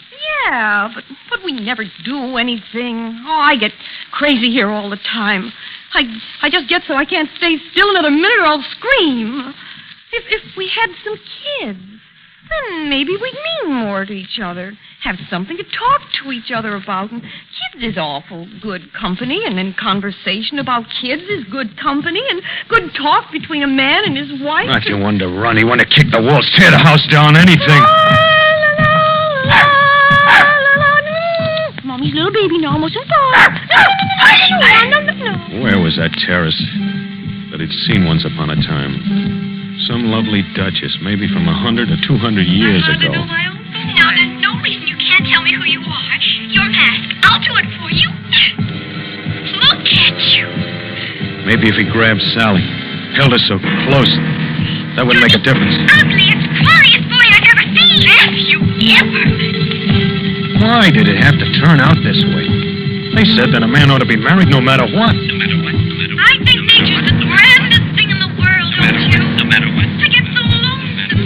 Q: Yeah, but we never do anything. Oh, I get crazy here all the time. I just get so I can't stay still another minute or I'll scream. If we had some kids, then maybe we'd mean more to each other. Have something to talk to each other about. And kids is awful good company, and then conversation about kids is good company, and good talk between a man and his wife.
E: Matthew wanted to run. He wanted to kick the walls, tear the house down, anything.
Q: Mommy's little baby now, mustn't fall. No.
E: Where was that terrace that he'd seen once upon a time? Some lovely duchess, maybe from 100 or 200 years ago.
M: Now, there's no reason you can't tell me who you are. Your mask. I'll do it for you. Look at you.
E: Maybe if he grabbed Sally, held her so close, that would make a difference.
M: Ugliest, funniest boy I've ever seen. Have you ever?
E: Why did it have to turn out this way? They said that a man ought to be married no matter what.
M: No matter what? I think nature's the grandest thing in the world, don't you?
R: No matter what?
M: I get so lonesome.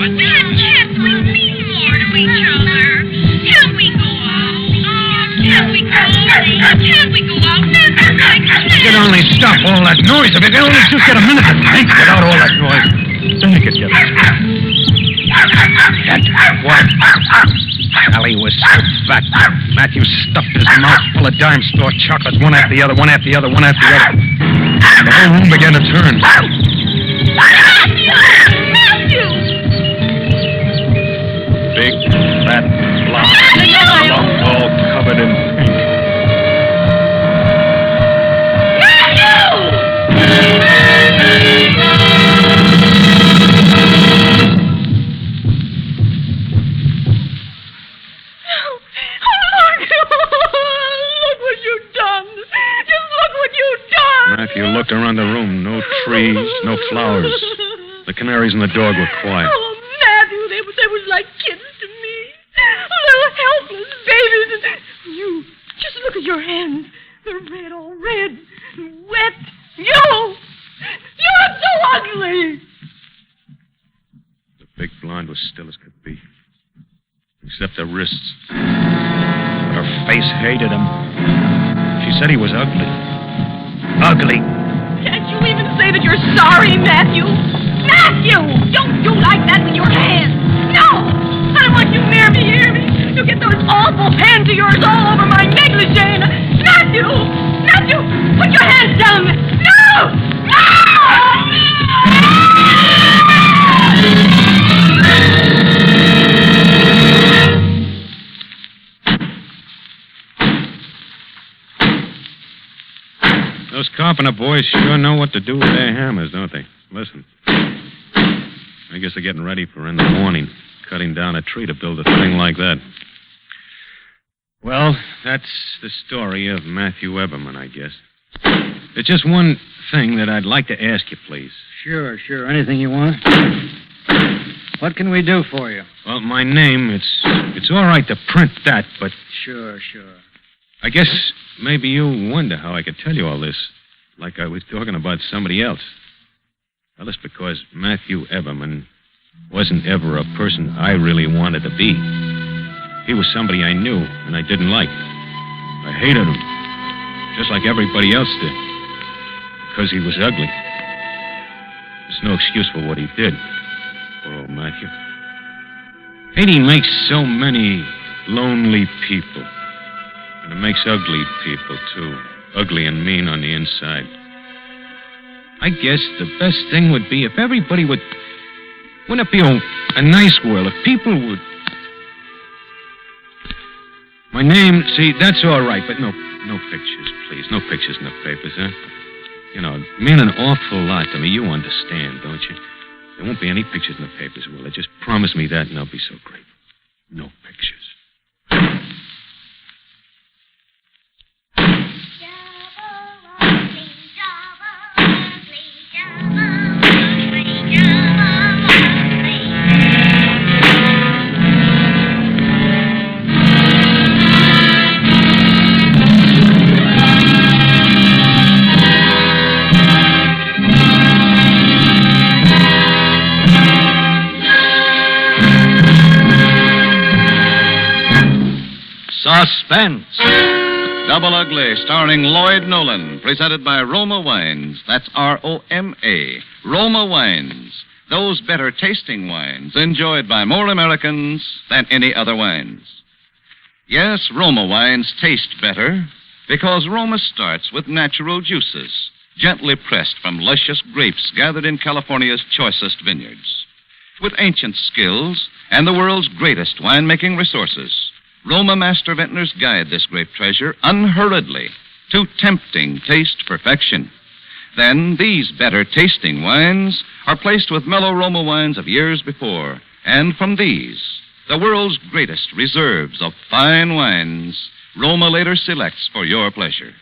M: Can't we mean more to each other? Can't we go out? Oh, can't we go? Can't we go out?
E: You could only stop all that noise. If you could only just get a minute to think without all that noise, then you could get it. What? Sally was so fat. Matthew stuffed his mouth full of dime store chocolates, one after the other, one after the other, one after the other. The whole room began to turn.
M: Matthew!
E: Big, fat, blonde, all covered in pink. Matthew looked around the room. No trees, no flowers. The canaries and the dog were quiet.
Q: Oh, Matthew, they was like kids to me. Little helpless babies. And you, just look at your hands. They're red, all red, wet. You're so ugly.
E: The big blonde was still as could be, except her wrists. But her face hated him. She said he was ugly. Ugly.
Q: Can't you even say that you're sorry, Matthew? Matthew! Don't do like that with your hands. No! I don't want you near me, hear me? You'll get those awful hands of yours all over my negligee. Matthew! Matthew! Put your hands down! No!
E: Those carpenter boys sure know what to do with their hammers, don't they? Listen. I guess they're getting ready for in the morning, cutting down a tree to build a thing like that. Well, that's the story of Matthew Eberman, I guess. There's just one thing that I'd like to ask you, please.
V: Sure. Anything you want? What can we do for you?
E: Well, my name, it's all right to print that, but...
V: Sure.
E: I guess maybe you wonder how I could tell you all this, like I was talking about somebody else. Well, it's because Matthew Eberman wasn't ever a person I really wanted to be. He was somebody I knew and I didn't like. I hated him, just like everybody else did, because he was ugly. There's no excuse for what he did, poor old Matthew. Hating makes so many lonely people, and it makes ugly people, too, ugly and mean on the inside. I guess the best thing would be if everybody would... Wouldn't it be a nice world if people would... My name, see, that's all right, but no pictures, please. No pictures in the papers, huh? You know, it mean an awful lot to me. You understand, don't you? There won't be any pictures in the papers, will there? Just promise me that and I'll be so grateful. No pictures.
O: Suspense. Double Ugly, starring Lloyd Nolan, presented by Roma Wines. That's R-O-M-A. Roma Wines. Those better tasting wines enjoyed by more Americans than any other wines. Yes, Roma wines taste better because Roma starts with natural juices, gently pressed from luscious grapes gathered in California's choicest vineyards. With ancient skills and the world's greatest winemaking resources, Roma master vintners guide this grape treasure unhurriedly to tempting taste perfection. Then these better tasting wines are placed with mellow Roma wines of years before, and from these, the world's greatest reserves of fine wines, Roma later selects for your pleasure.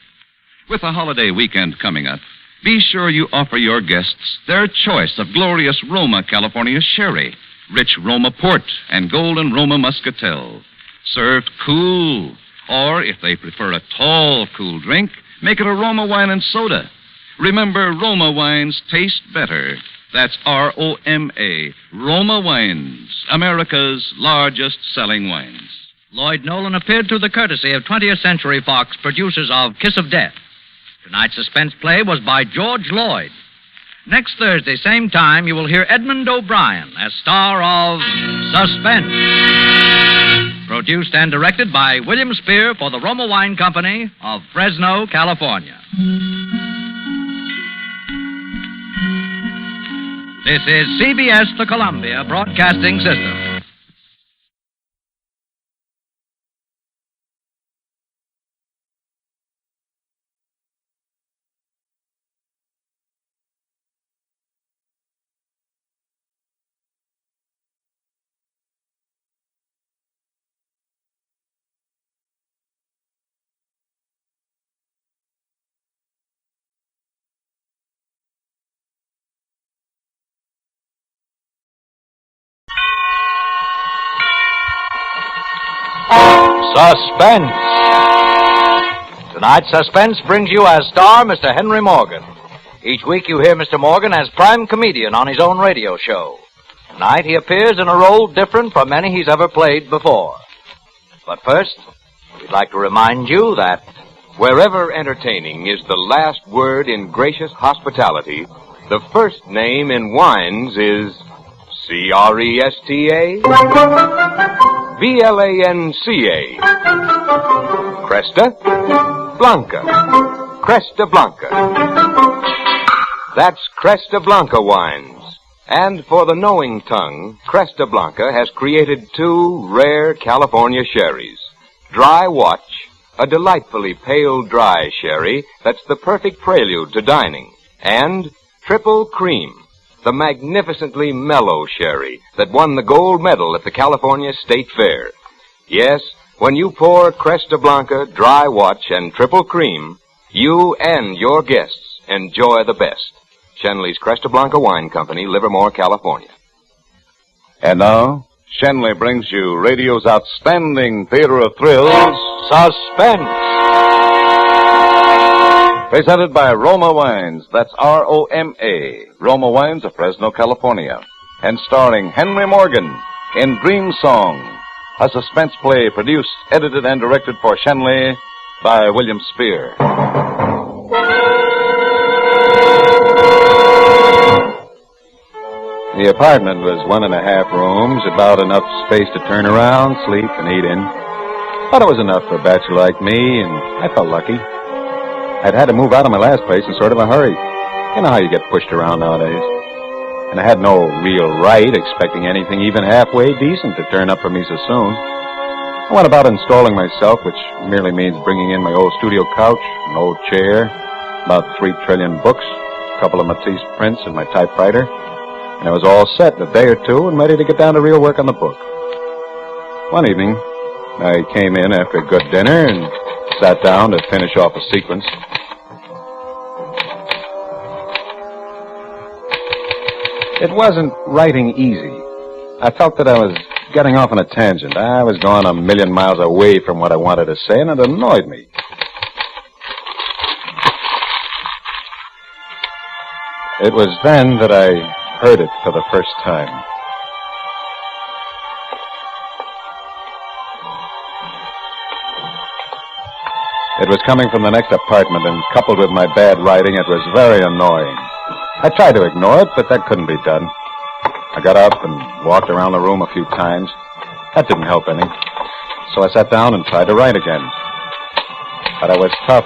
O: With the holiday weekend coming up, be sure you offer your guests their choice of glorious Roma California sherry, rich Roma port, and golden Roma muscatel. Served cool, or if they prefer a tall, cool drink, make it a Roma wine and soda. Remember, Roma wines taste better. That's R-O-M-A, Roma Wines, America's largest selling wines.
B: Lloyd Nolan appeared through the courtesy of 20th Century Fox, producers of Kiss of Death. Tonight's suspense play was by George Lloyd. Next Thursday, same time, you will hear Edmund O'Brien as star of Suspense. Produced and directed by William Spear for the Roma Wine Company of Fresno, California. This is CBS, the Columbia Broadcasting System.
C: Suspense. Tonight's Suspense brings you as star Mr. Henry Morgan. Each week you hear Mr. Morgan as prime comedian on his own radio show. Tonight he appears in a role different from any he's ever played before. But first, we'd like to remind you that
A: wherever entertaining is the last word in gracious hospitality, the first name in wines is Cresta, Blanca, Cresta Blanca. Cresta Blanca. That's Cresta Blanca wines. And for the knowing tongue, Cresta Blanca has created two rare California sherries. Dry Watch, a delightfully pale dry sherry that's the perfect prelude to dining. And Triple Cream, the magnificently mellow sherry that won the gold medal at the California State Fair. Yes, when you pour Cresta Blanca, Dry Watch, and Triple Cream, you and your guests enjoy the best. Shenley's Cresta Blanca Wine Company, Livermore, California.
O: And now, Shenley brings you radio's outstanding theater of thrills, Suspense. Presented by Roma Wines. That's R-O-M-A. Roma Wines of Fresno, California.
A: and starring Henry Morgan in Dream Song, a suspense play produced, edited, and directed for Shenley by William Spear.
G: The apartment was 1.5 rooms, about enough space to turn around, sleep, and eat in. Thought it was enough for a bachelor like me, and I felt lucky. I'd had to move out of my last place in sort of a hurry. You know how you get pushed around nowadays. And I had no real right expecting anything even halfway decent to turn up for me so soon. I went about installing myself, which merely means bringing in my old studio couch, an old chair, about 3 trillion books, a couple of Matisse prints, and my typewriter. And I was all set in a day or two and ready to get down to real work on the book. One evening, I came in after a good dinner and sat down to finish off a sequence. It wasn't writing easy. I felt that I was getting off on a tangent. I was going 1,000,000 miles away from what I wanted to say, and it annoyed me. It was then that I heard it for the first time. It was coming from the next apartment, and coupled with my bad writing, it was very annoying. I tried to ignore it, but that couldn't be done. I got up and walked around the room a few times. That didn't help any. So I sat down and tried to write again. But I was tough,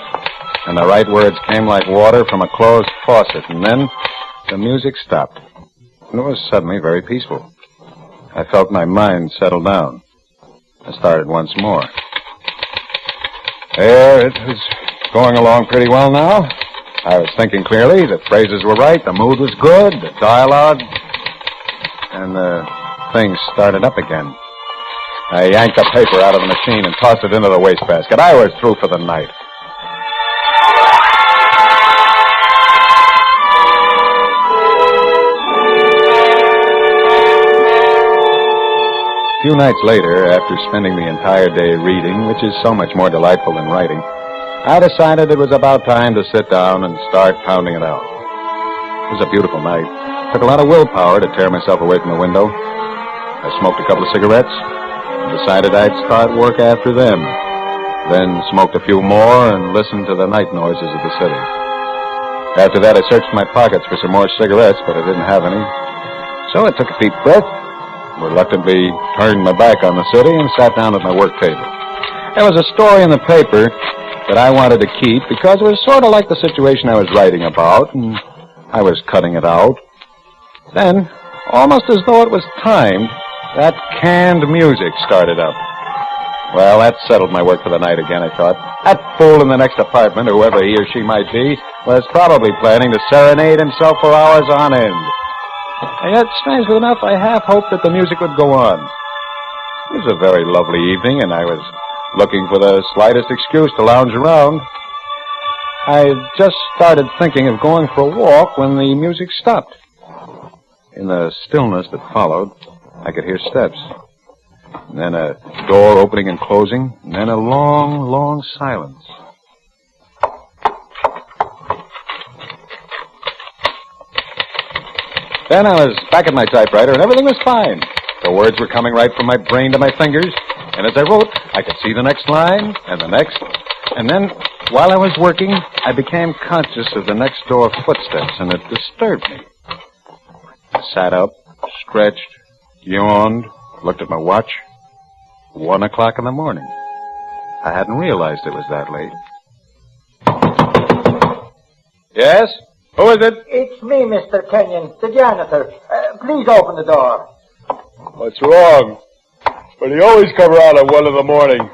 G: and the right words came like water from a closed faucet, and then the music stopped. And it was suddenly very peaceful. I felt my mind settle down. I started once more. There, it was going along pretty well now. I was thinking clearly, the phrases were right, the mood was good, the dialogue, and things started up again. I yanked the paper out of the machine and tossed it into the wastebasket. I was through for the night. A few nights later, after spending the entire day reading, which is so much more delightful than writing, I decided it was about time to sit down and start pounding it out. It was a beautiful night. It took a lot of willpower to tear myself away from the window. I smoked a couple of cigarettes and decided I'd start work after them. Then smoked a few more and listened to the night noises of the city. After that, I searched my pockets for some more cigarettes, but I didn't have any. So I took a deep breath, reluctantly turned my back on the city, and sat down at my work table. There was a story in the paper that I wanted to keep because it was sort of like the situation I was writing about, and I was cutting it out. Then, almost as though it was timed, that canned music started up. Well, that settled my work for the night again, I thought. That fool in the next apartment, whoever he or she might be, was probably planning to serenade himself for hours on end. And yet, strangely enough, I half hoped that the music would go on. It was a very lovely evening, and I was looking for the slightest excuse to lounge around. I just started thinking of going for a walk when the music stopped. In the stillness that followed, I could hear steps. And then a door opening and closing, and then a long, long silence. Then I was back at my typewriter, and everything was fine. The words were coming right from my brain to my fingers, and as I wrote, I could see the next line, and the next. And then, while I was working, I became conscious of the next door footsteps, and it disturbed me. I sat up, stretched, yawned, looked at my watch. 1 o'clock in the morning. I hadn't realized it was that late. Yes? Who is it?
K: It's me, Mr. Kenyon, the janitor. Please open the door.
L: What's wrong? Well, you always come around at 1 in the morning.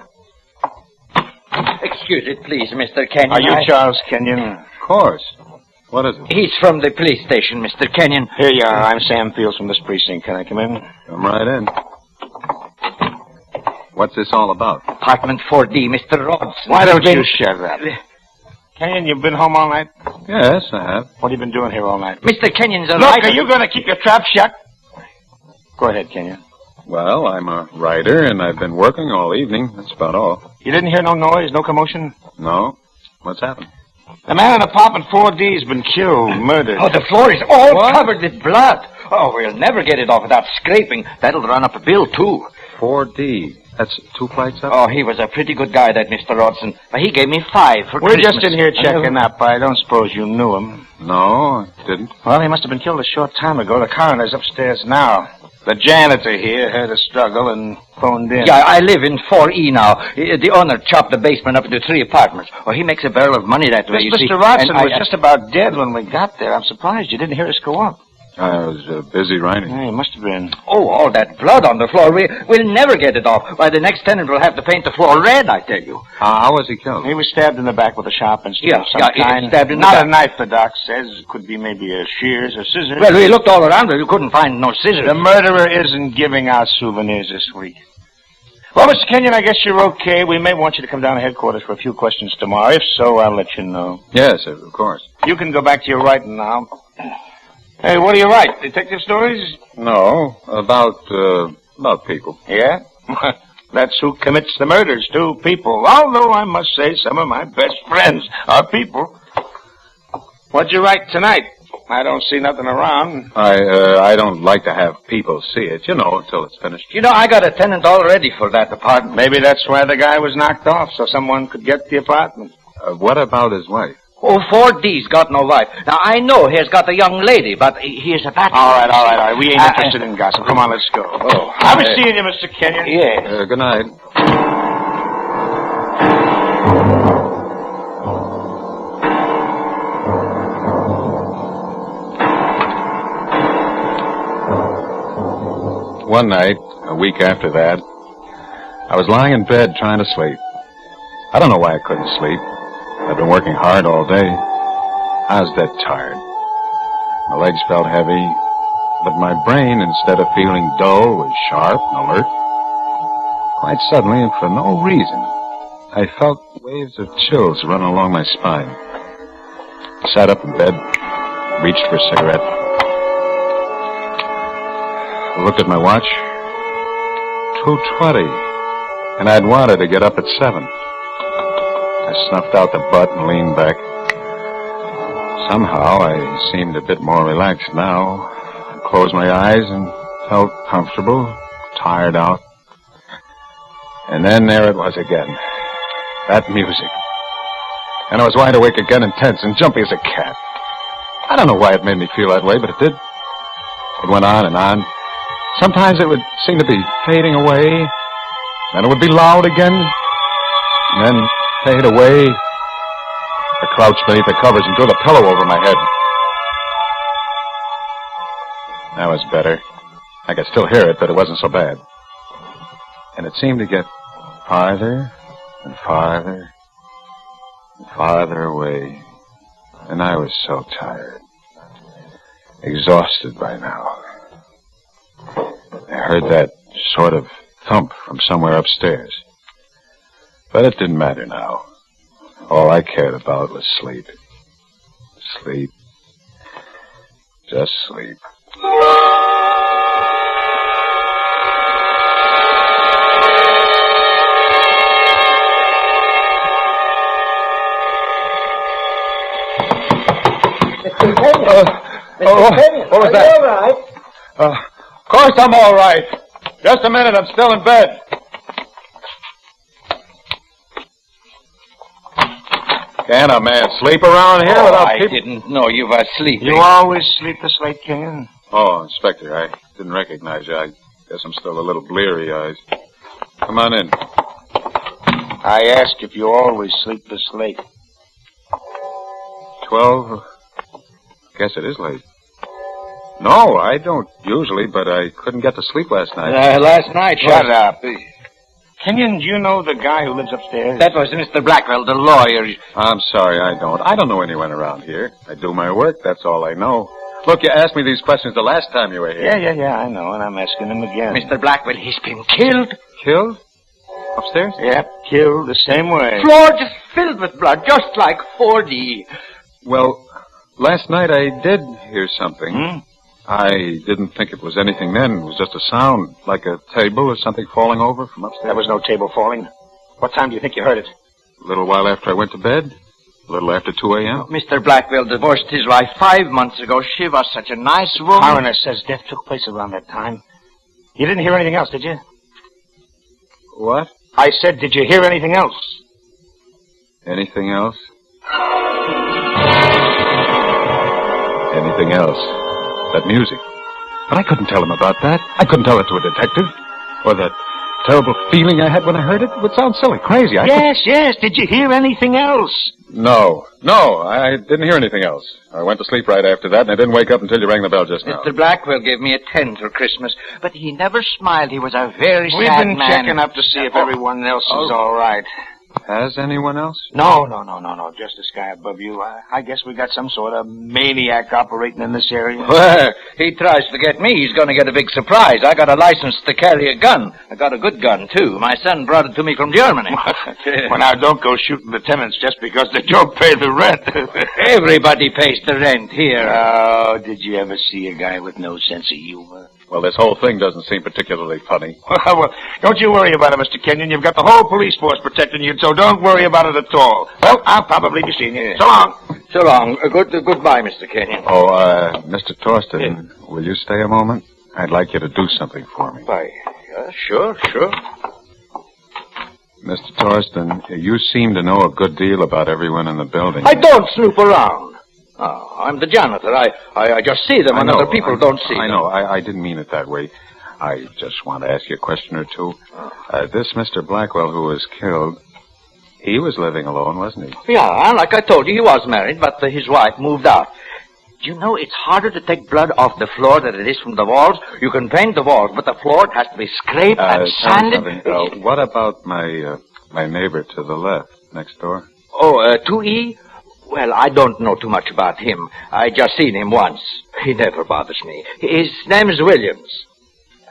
K: Excuse it, please, Mr. Kenyon.
L: Are you Charles Kenyon?
G: Of course. What is it?
K: He's from the police station, Mr. Kenyon.
L: Here you are. I'm Sam Fields from this precinct. Can I come in?
G: Come right in. What's this all about?
K: Apartment 4D, Mr. Rhodes.
L: Why don't you shut up? Kenyon, you've been home all night?
G: Yes, I have.
L: What have you been doing here all night?
K: Mr. Kenyon's a
L: Look,
K: writer.
L: are you going to keep your trap shut? Go ahead, Kenyon.
G: Well, I'm a writer, and I've been working all evening. That's about all.
L: You didn't hear no noise, no commotion?
G: No. What's happened?
L: The man in apartment 4D's been killed, murdered.
K: Oh, the floor is all covered with blood.
C: Oh, we'll never get it off without scraping. That'll run up a bill, too.
G: 4D. That's 2 flights up?
C: Oh, he was a pretty good guy, that Mr. Rodson. He gave me 5 for
F: We're
C: Christmas.
F: just in here checking up. I don't suppose you knew him.
G: No, I didn't.
F: Well, he must have been killed a short time ago. The coroner's upstairs now. The janitor here heard a struggle and phoned in.
C: Yeah, I live in 4E now. The owner chopped the basement up into 3 apartments. Oh, he makes a barrel of money that way, you see.
F: Mr. Rodson
C: And
F: was just about dead when we got there. I'm surprised you didn't hear us go up.
G: I was busy writing.
F: Yeah, he must have been.
C: Oh, all that blood on the floor. We'll never get it off. Why, the next tenant will have to paint the floor red, I tell you.
G: How was he killed?
F: He was stabbed in the back with a sharp instrument of some
C: Yeah,
F: kind.
C: stabbed in the
F: Not
C: back.
F: a knife, the doc says. It could be maybe a shears or scissors.
C: Well, we looked all around, but we couldn't find no scissors.
F: The murderer isn't giving out souvenirs this week. Well, Mr. Kenyon, I guess you're okay. We may want you to come down to headquarters for a few questions tomorrow. If so, I'll let you know.
G: Yes, of course.
F: You can go back to your writing now. Hey, what do you write? Detective stories?
G: No, about people.
F: Yeah? That's who commits the murders, too, people. Although I must say some of my best friends are people. What'd you write tonight? I don't see nothing around.
G: I don't like to have people see it, until it's finished.
C: You know, I got a tenant already for that apartment.
F: Maybe that's why the guy was knocked off, so someone could get the apartment.
G: What about his wife?
C: Oh, 4D's got no wife. Now, I know he's got a young lady, but he is a bachelor.
F: All right. We ain't interested in gossip. Come on, let's go.
C: Oh,
F: I'll be seeing you, Mr. Kenyon.
C: Yes.
G: Good night. One night, a week after that, I was lying in bed trying to sleep. I don't know why I couldn't sleep. I'd been working hard all day. I was dead tired. My legs felt heavy, but my brain, instead of feeling dull, was sharp and alert. Quite suddenly, and for no reason, I felt waves of chills run along my spine. I sat up in bed, reached for a cigarette. I looked at my watch. 2:20, and I'd wanted to get up at 7. I snuffed out the butt and leaned back. Somehow, I seemed a bit more relaxed now. I closed my eyes and felt comfortable, tired out. And then there it was again. That music. And I was wide awake again and tense and jumpy as a cat. I don't know why it made me feel that way, but it did. It went on and on. Sometimes it would seem to be fading away. Then it would be loud again. And then fade away. I crouched beneath the covers and drew the pillow over my head. That was better. I could still hear it, but it wasn't so bad. And it seemed to get farther and farther and farther away. And I was so tired. Exhausted by now. I heard that sort of thump from somewhere upstairs. But it didn't matter now. All I cared about was sleep. Sleep. Just sleep.
K: Mr. Kenyon. Mr. Kenyon.
G: What was
K: Are
G: that?
K: you all right?
G: Of course I'm all right. Just a minute, I'm still in bed. Can a man sleep around here without
C: I
G: people?
C: didn't know you were sleeping.
F: You always sleep this late, Kenyon?
G: Oh, Inspector, I didn't recognize you. I guess I'm still a little bleary-eyed. Come on in.
F: I ask if you always sleep this late.
G: 12? Guess it is late. No, I don't usually, but I couldn't get to sleep last night.
C: Last night.
F: Shut up. Kenyon, do you know the guy who lives upstairs?
C: That was Mr. Blackwell, the lawyer.
G: I'm sorry, I don't. I don't know anyone around here. I do my work, that's all I know. Look, you asked me these questions the last time you were here.
F: Yeah, I know, and I'm asking him again.
C: Mr. Blackwell, he's been killed.
G: Killed? Upstairs?
F: Yep, killed the same way.
C: Floor just filled with blood, just like 4D.
G: Well, last night I did hear something. I didn't think it was anything then. It was just a sound, like a table or something falling over from upstairs.
F: There was no table falling. What time do you think you heard it?
G: A little while after I went to bed. A little after 2 a.m.?
C: Mr. Blackwell divorced his wife 5 months ago. She was such a nice woman.
F: Coroner says death took place around that time. You didn't hear anything else, did you?
G: What?
F: I said, did you hear anything else?
G: Anything else? Anything else? That music. But I couldn't tell him about that. I couldn't tell it to a detective. Or that terrible feeling I had when I heard it. It would sound silly, crazy.
F: Yes. Did you hear anything else?
G: No, I didn't hear anything else. I went to sleep right after that, and I didn't wake up until you rang the bell just now.
C: Mr. Blackwell gave me a 10 for Christmas, but he never smiled. He was a very sad man.
F: We've been checking up to see if everyone else is all right.
G: Has anyone else?
F: No. Just this guy above you. I guess we got some sort of maniac operating in this area.
C: Well, he tries to get me. He's going to get a big surprise. I got a license to carry a gun. I got a good gun, too. My son brought it to me from Germany.
F: Well, now, don't go shooting the tenants just because they don't pay the rent.
C: Everybody pays the rent here.
F: Oh, did you ever see a guy with no sense of humor?
G: Well, this whole thing doesn't seem particularly funny.
F: Well, don't you worry about it, Mr. Kenyon. You've got the whole police force protecting you, so don't worry about it at all. Well, I'll probably be seeing you. So long.
C: So long. Goodbye, Mr. Kenyon.
G: Oh, Mr. Torsten, will you stay a moment? I'd like you to do something for me.
C: Why, sure.
G: Mr. Torsten, you seem to know a good deal about everyone in the building.
C: I don't snoop around. Oh, I'm the janitor. I just see them when other people don't see them.
G: I know. I didn't mean it that way. I just want to ask you a question or two. This Mr. Blackwell who was killed, he was living alone, wasn't he?
C: Yeah, like I told you, he was married, but his wife moved out. Do you know it's harder to take blood off the floor than it is from the walls? You can paint the walls, but the floor has to be scraped and sanded.
G: What about my neighbor to the left, next door?
C: Oh, 2E? Well, I don't know too much about him. I just seen him once. He never bothers me. His name is Williams.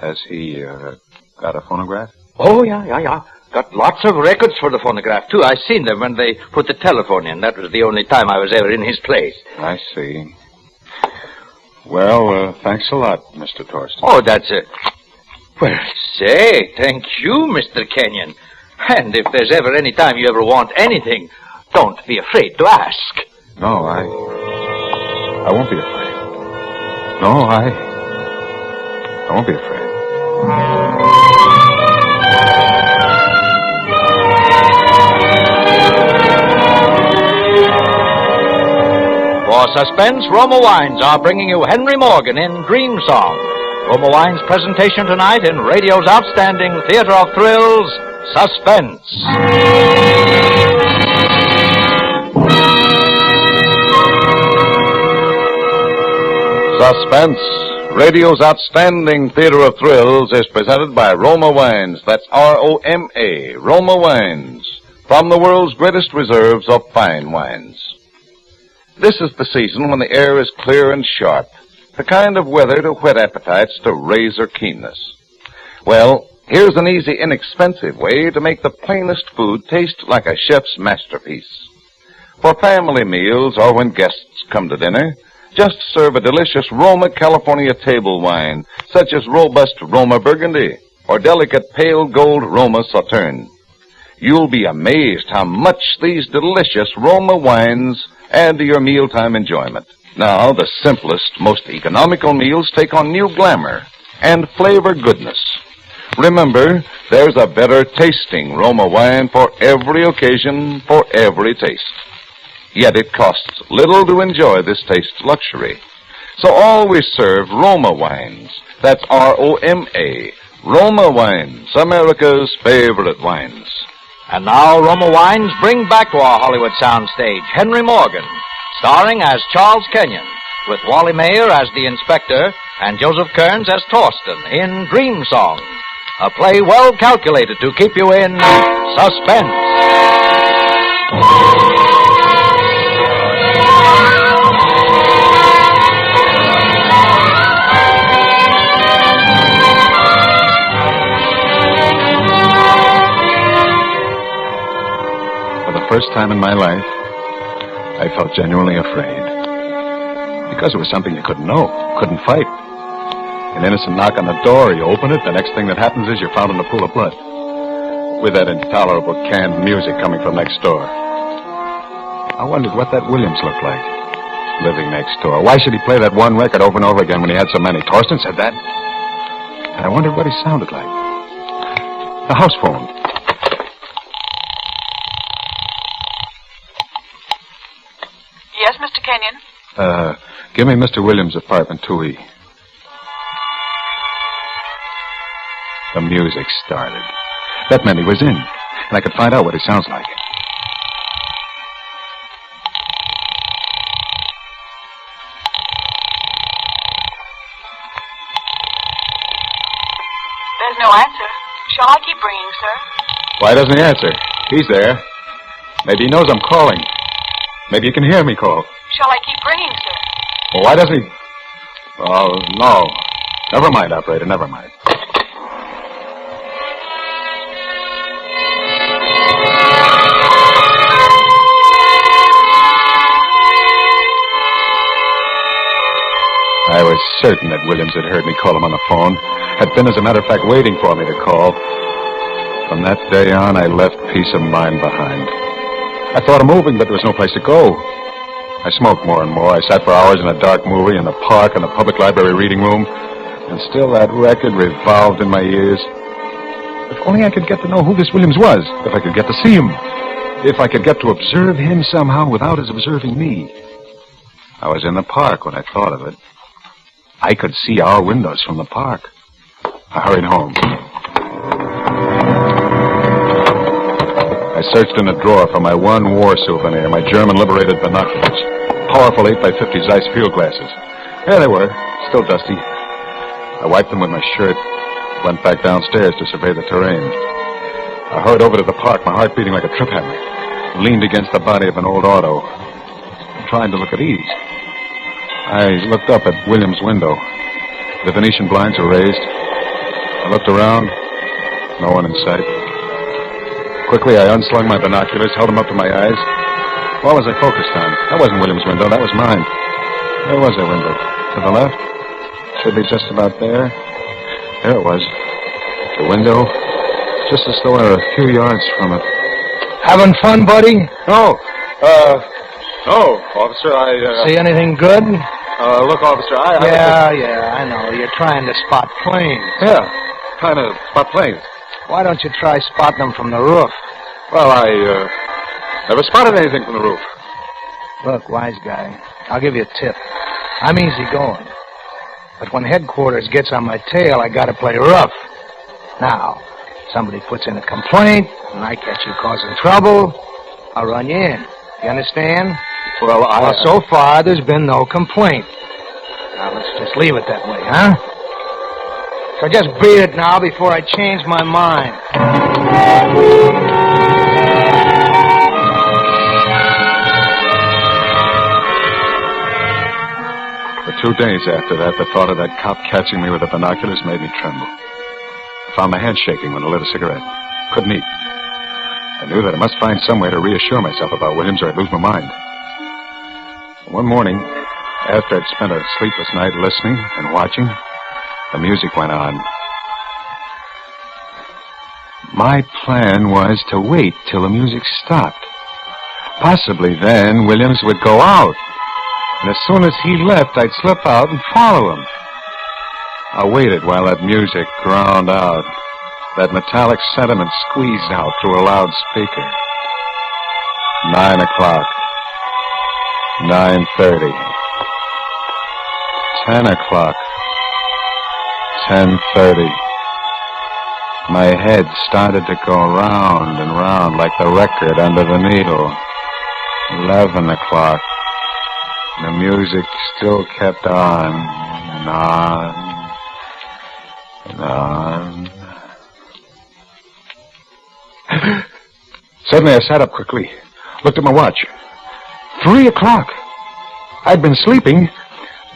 G: Has he got a phonograph?
C: Oh, yeah. Got lots of records for the phonograph, too. I seen them when they put the telephone in. That was the only time I was ever in his place.
G: I see. Well, thanks a lot, Mr. Torsten.
C: Oh, that's it. Well, say, thank you, Mr. Kenyon. And if there's ever any time you ever want anything, don't be afraid to ask.
G: No, I won't be afraid. No, I won't be afraid.
C: For Suspense, Roma Wines are bringing you Henry Morgan in Dream Song. Roma Wines' presentation tonight in radio's outstanding theater of thrills, Suspense.
A: Suspense, radio's outstanding theater of thrills, is presented by Roma Wines. That's R-O-M-A, Roma Wines, from the world's greatest reserves of fine wines. This is the season when the air is clear and sharp, the kind of weather to whet appetites to razor keenness. Well, here's an easy, inexpensive way to make the plainest food taste like a chef's masterpiece. For family meals or when guests come to dinner, just serve a delicious Roma California table wine, such as robust Roma Burgundy or delicate pale gold Roma Sauterne. You'll be amazed how much these delicious Roma wines add to your mealtime enjoyment. Now, the simplest, most economical meals take on new glamour and flavor goodness. Remember, there's a better tasting Roma wine for every occasion, for every taste. Yet it costs little to enjoy this taste luxury. So always serve Roma wines. That's R-O-M-A, Roma Wines, America's favorite wines.
C: And now Roma Wines bring back to our Hollywood soundstage Henry Morgan, starring as Charles Kenyon, with Wally Mayer as the inspector and Joseph Kearns as Torsten in Dream Song, a play well calculated to keep you in suspense.
G: First time in my life, I felt genuinely afraid. Because it was something you couldn't know, couldn't fight. An innocent knock on the door, you open it, the next thing that happens is you're found in a pool of blood. With that intolerable canned music coming from next door. I wondered what that Williams looked like, living next door. Why should he play that one record over and over again when he had so many? Torsten said that. And I wondered what he sounded like. The house phone.
I: Yes, Mr. Kenyon?
G: Give me Mr. Williams' apartment, 2E. The music started. That meant he was in, and I could find out what he sounds like.
I: There's no answer. Shall I keep ringing, sir?
G: Why doesn't he answer? He's there. Maybe he knows I'm calling. Maybe he can hear me call.
I: Shall I keep ringing, sir?
G: Well, why doesn't he... Oh, no. Never mind, operator, never mind. I was certain that Williams had heard me call him on the phone. Had been, as a matter of fact, waiting for me to call. From that day on, I left peace of mind behind. I thought of moving, but there was no place to go. I smoked more and more. I sat for hours in a dark movie, in the park, in the public library reading room, and still that record revolved in my ears. If only I could get to know who this Williams was. If I could get to see him. If I could get to observe him somehow without his observing me. I was in the park when I thought of it. I could see our windows from the park. I hurried home. I searched in a drawer for my one war souvenir, my German liberated binoculars. Powerful 8x50 Zeiss field glasses. There they were, still dusty. I wiped them with my shirt, went back downstairs to survey the terrain. I hurried over to the park, my heart beating like a trip hammer. Leaned against the body of an old auto, trying to look at ease. I looked up at Williams' window. The Venetian blinds were raised. I looked around. No one in sight. Quickly, I unslung my binoculars, held them up to my eyes. What was I focused on? That wasn't Williams' window. That was mine. There was a window. To the left. Should be just about there. There it was. The window. Just as though we were a few yards from it.
K: Having fun, buddy?
G: No. No, officer,
K: See anything good?
G: Look, officer,
K: Yeah, I know. You're trying to spot planes.
G: Yeah, trying to spot planes.
K: Why don't you try spotting them from the roof?
G: Well, I never spotted anything from the roof.
K: Look, wise guy, I'll give you a tip. I'm easy going. But when headquarters gets on my tail, I gotta play rough. Now, somebody puts in a complaint, and I catch you causing trouble, I'll run you in. You understand?
G: Well,
K: so far, there's been no complaint. Now, let's just leave it that way, huh? So just beat it now before I change my mind.
G: For 2 days after that, the thought of that cop catching me with the binoculars made me tremble. I found my hands shaking when I lit a cigarette. Couldn't eat. I knew that I must find some way to reassure myself about Williams or I'd lose my mind. One morning, after I'd spent a sleepless night listening and watching, the music went on. My plan was to wait till the music stopped. Possibly then Williams would go out. And as soon as he left, I'd slip out and follow him. I waited while that music ground out. That metallic sentiment squeezed out through a loudspeaker. 9 o'clock. 9:30. 10 o'clock. 10:30. My head started to go round and round like the record under the needle. 11 o'clock. The music still kept on and on and on. Suddenly I sat up quickly, looked at my watch. 3 o'clock. I'd been sleeping,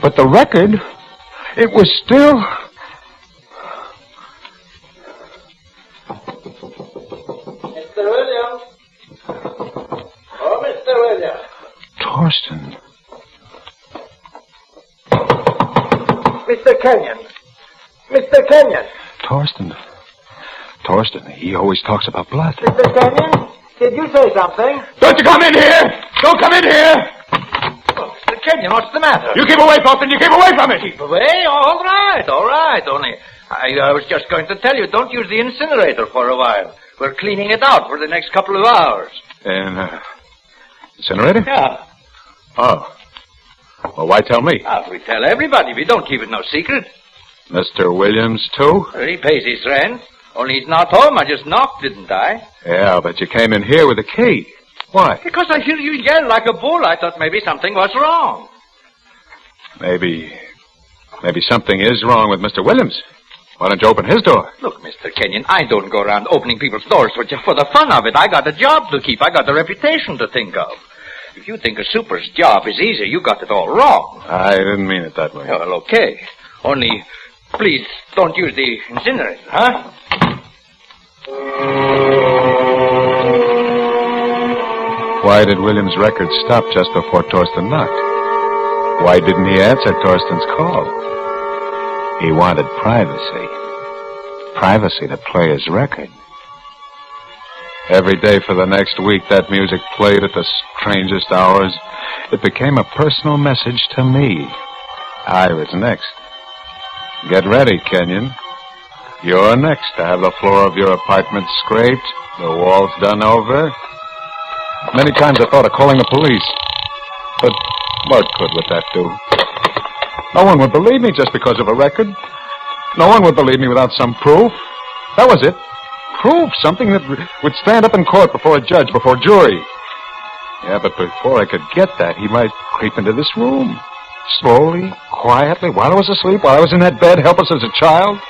G: but the record, it was still...
K: Mr. Williams. Oh, Mr. Williams.
G: Torsten.
K: Mr. Kenyon. Mr. Kenyon.
G: Torsten, he always talks about blood.
K: Mr. Kenyon?
C: Did you say something?
L: Don't you come in here! Don't come in here!
C: Oh, Mr. Kenyon, what's the matter?
L: You keep away, Thornton. You keep away from it.
C: Keep away? All right. Only, I was just going to tell you, don't use the incinerator for a while. We're cleaning it out for the next couple of hours.
G: Incinerator?
C: Yeah.
G: Oh. Well, why tell me?
C: We tell everybody. We don't keep it no secret.
G: Mr. Williams, too?
C: He pays his rent. Only he's not home. I just knocked, didn't I?
G: Yeah, but you came in here with a key. Why?
C: Because I hear you yell like a bull. I thought maybe something was wrong.
G: Maybe something is wrong with Mr. Williams. Why don't you open his door?
C: Look, Mr. Kenyon, I don't go around opening people's doors for the fun of it. I got a job to keep. I got a reputation to think of. If you think a super's job is easy, you got it all wrong.
G: I didn't mean it that way.
C: Well, okay. Only, please, don't use the incinerator, huh?
G: Why did Williams' record stop just before Torsten knocked? Why didn't he answer Torsten's call? He wanted privacy. Privacy to play his record. Every day for the next week, that music played at the strangest hours. It became a personal message to me. I was next. Get ready, Kenyon. You're next to have the floor of your apartment scraped, the walls done over. Many times I thought of calling the police. But what good would that do? No one would believe me just because of a record. No one would believe me without some proof. That was it. Proof, something that would stand up in court before a judge, before a jury. Yeah, but before I could get that, he might creep into this room. Slowly, quietly, while I was asleep, while I was in that bed, helpless as a child.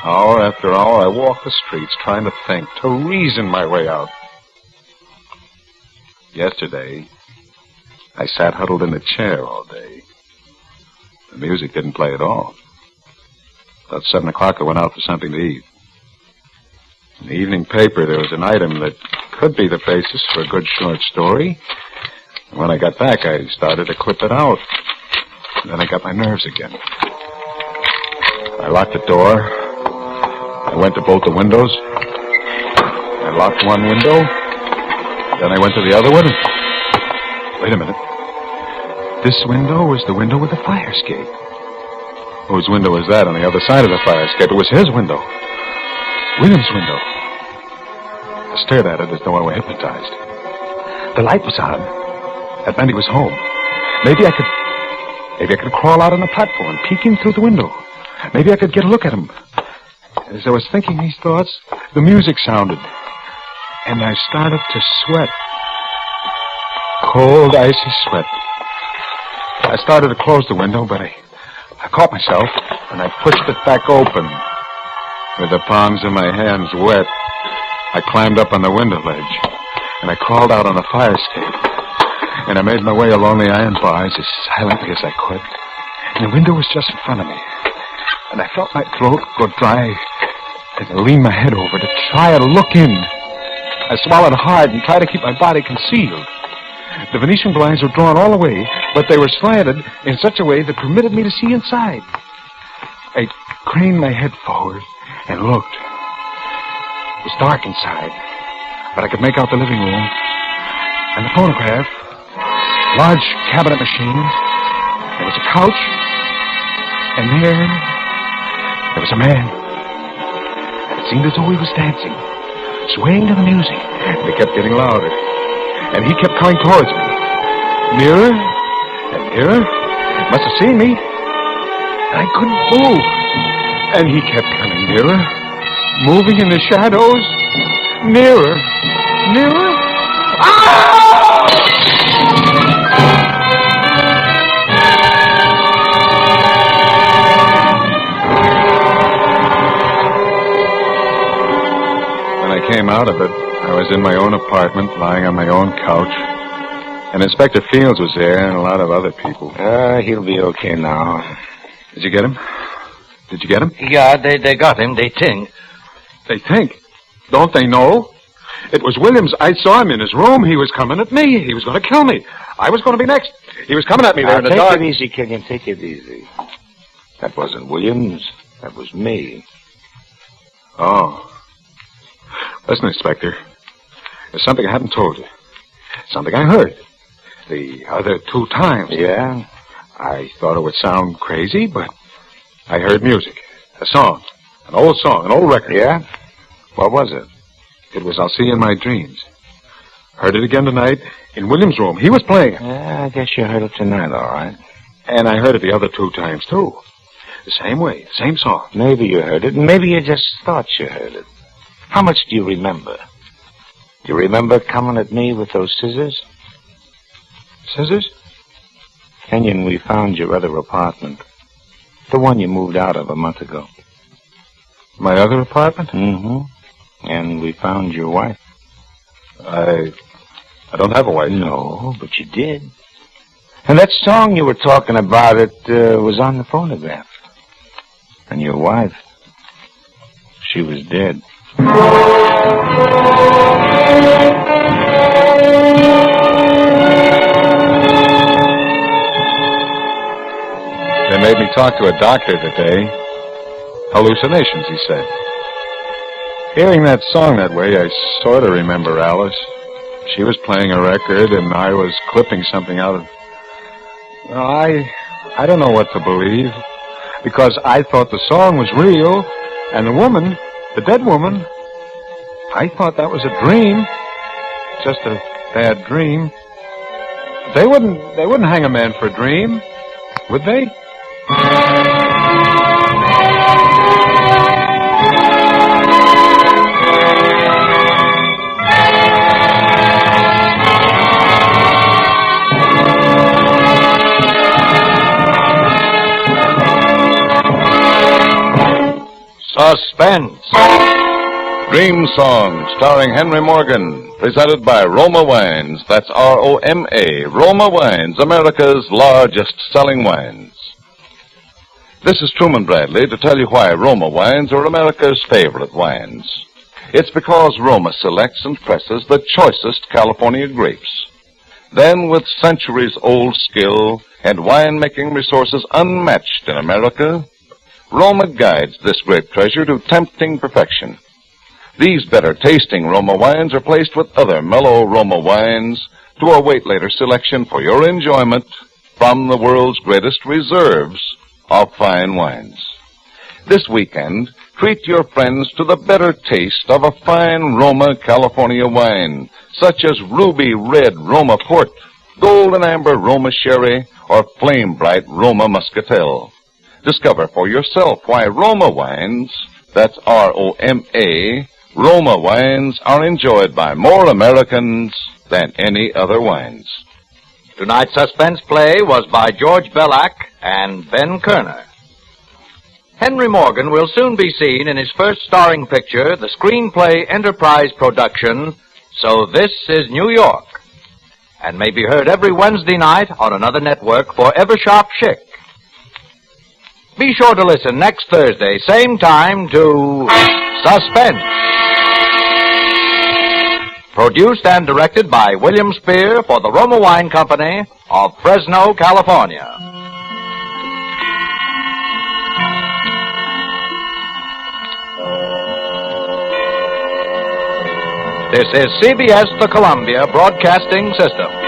G: Hour after hour, I walked the streets trying to think, to reason my way out. Yesterday, I sat huddled in a chair all day. The music didn't play at all. About 7 o'clock, I went out for something to eat. In the evening paper, there was an item that could be the basis for a good short story. And when I got back, I started to clip it out. And then I got my nerves again. I locked the door. I went to both the windows. I locked one window. Then I went to the other one. Wait a minute. This window was the window with the fire escape. Whose window was that on the other side of the fire escape? It was his window. William's window. I stared at it as though I were hypnotized. The light was on. That meant he was home. Maybe I could crawl out on the platform, peek in through the window. Maybe I could get a look at him. As I was thinking these thoughts, the music sounded. And I started to sweat. Cold, icy sweat. I started to close the window, but I caught myself, and I pushed it back open. With the palms of my hands wet, I climbed up on the window ledge, and I crawled out on the fire escape. And I made my way along the iron bars as silently as I could. And the window was just in front of me. And I felt my throat go dry as I leaned my head over to try to look in. I swallowed hard and tried to keep my body concealed. The Venetian blinds were drawn all the way, but they were slanted in such a way that permitted me to see inside. I craned my head forward and looked. It was dark inside, but I could make out the living room and the phonograph, large cabinet machine. There was a couch, and there was a man. It seemed as though he was dancing, swaying to the music, and it kept getting louder. And he kept coming towards me. Nearer and nearer. Must have seen me. I couldn't move. And he kept coming nearer. Moving in the shadows. Nearer. Nearer. Ah! When I came out of it, I was in my own apartment, lying on my own couch. And Inspector Fields was there, and a lot of other people.
F: He'll be okay now.
G: Did you get him? Did you get him?
C: Yeah, they got him. They think.
G: They think? Don't they know? It was Williams. I saw him in his room. He was coming at me. He was going to kill me. I was going to be next. He was coming at me there in the dark.
F: Take it easy, Kenyon. Take it easy. That wasn't Williams. That was me.
G: Oh. Listen, Inspector. There's something I haven't told you. Something I heard. The other 2 times.
F: Yeah?
G: I thought it would sound crazy, but I heard music. A song. An old record.
F: Yeah? What was it?
G: It was I'll See You in My Dreams. Heard it again tonight in William's room. He was playing it.
F: Yeah, I guess you heard it tonight, all right.
G: And I heard it the other 2 times, too. The same way, same song.
F: Maybe you heard it, and maybe you just thought you heard it. How much do you remember? Do you remember coming at me with those scissors?
G: Scissors?
F: Kenyon, we found your other apartment. The one you moved out of a month ago.
G: My other apartment?
F: Mm-hmm. And we found your wife.
G: I don't have a wife.
F: No, but you did. And that song you were talking about, it was on the phonograph. And your wife, she was dead.
G: They made me talk to a doctor today. Hallucinations, he said. Hearing that song that way, I sort of remember Alice. She was playing a record, and I was clipping something out of... Well, I don't know what to believe, because I thought the song was real, and the woman, the dead woman, I thought that was a dream. Just a bad dream. They wouldn't hang a man for a dream, would they?
C: Suspense.
A: Dream Song, starring Henry Morgan, presented by Roma Wines. That's R-O-M-A, Roma Wines, America's largest selling wines. This is Truman Bradley to tell you why Roma Wines are America's favorite wines. It's because Roma selects and presses the choicest California grapes. Then, with centuries-old skill and wine-making resources unmatched in America, Roma guides this grape treasure to tempting perfection. These better-tasting Roma wines are placed with other mellow Roma wines to await later selection for your enjoyment from the world's greatest reserves of fine wines. This weekend, treat your friends to the better taste of a fine Roma California wine, such as ruby red Roma Port, golden amber Roma Sherry, or flame bright Roma Muscatel. Discover for yourself why Roma wines, that's R-O-M-A, Roma wines are enjoyed by more Americans than any other wines.
C: Tonight's suspense play was by George Bellac and Ben Kerner. Henry Morgan will soon be seen in his first starring picture, the Screenplay Enterprise production, So This Is New York, and may be heard every Wednesday night on another network for Ever Sharp Chick. Be sure to listen next Thursday, same time, to Suspense. Produced and directed by William Spear for the Roma Wine Company of Fresno, California. This is CBS, the Columbia Broadcasting System.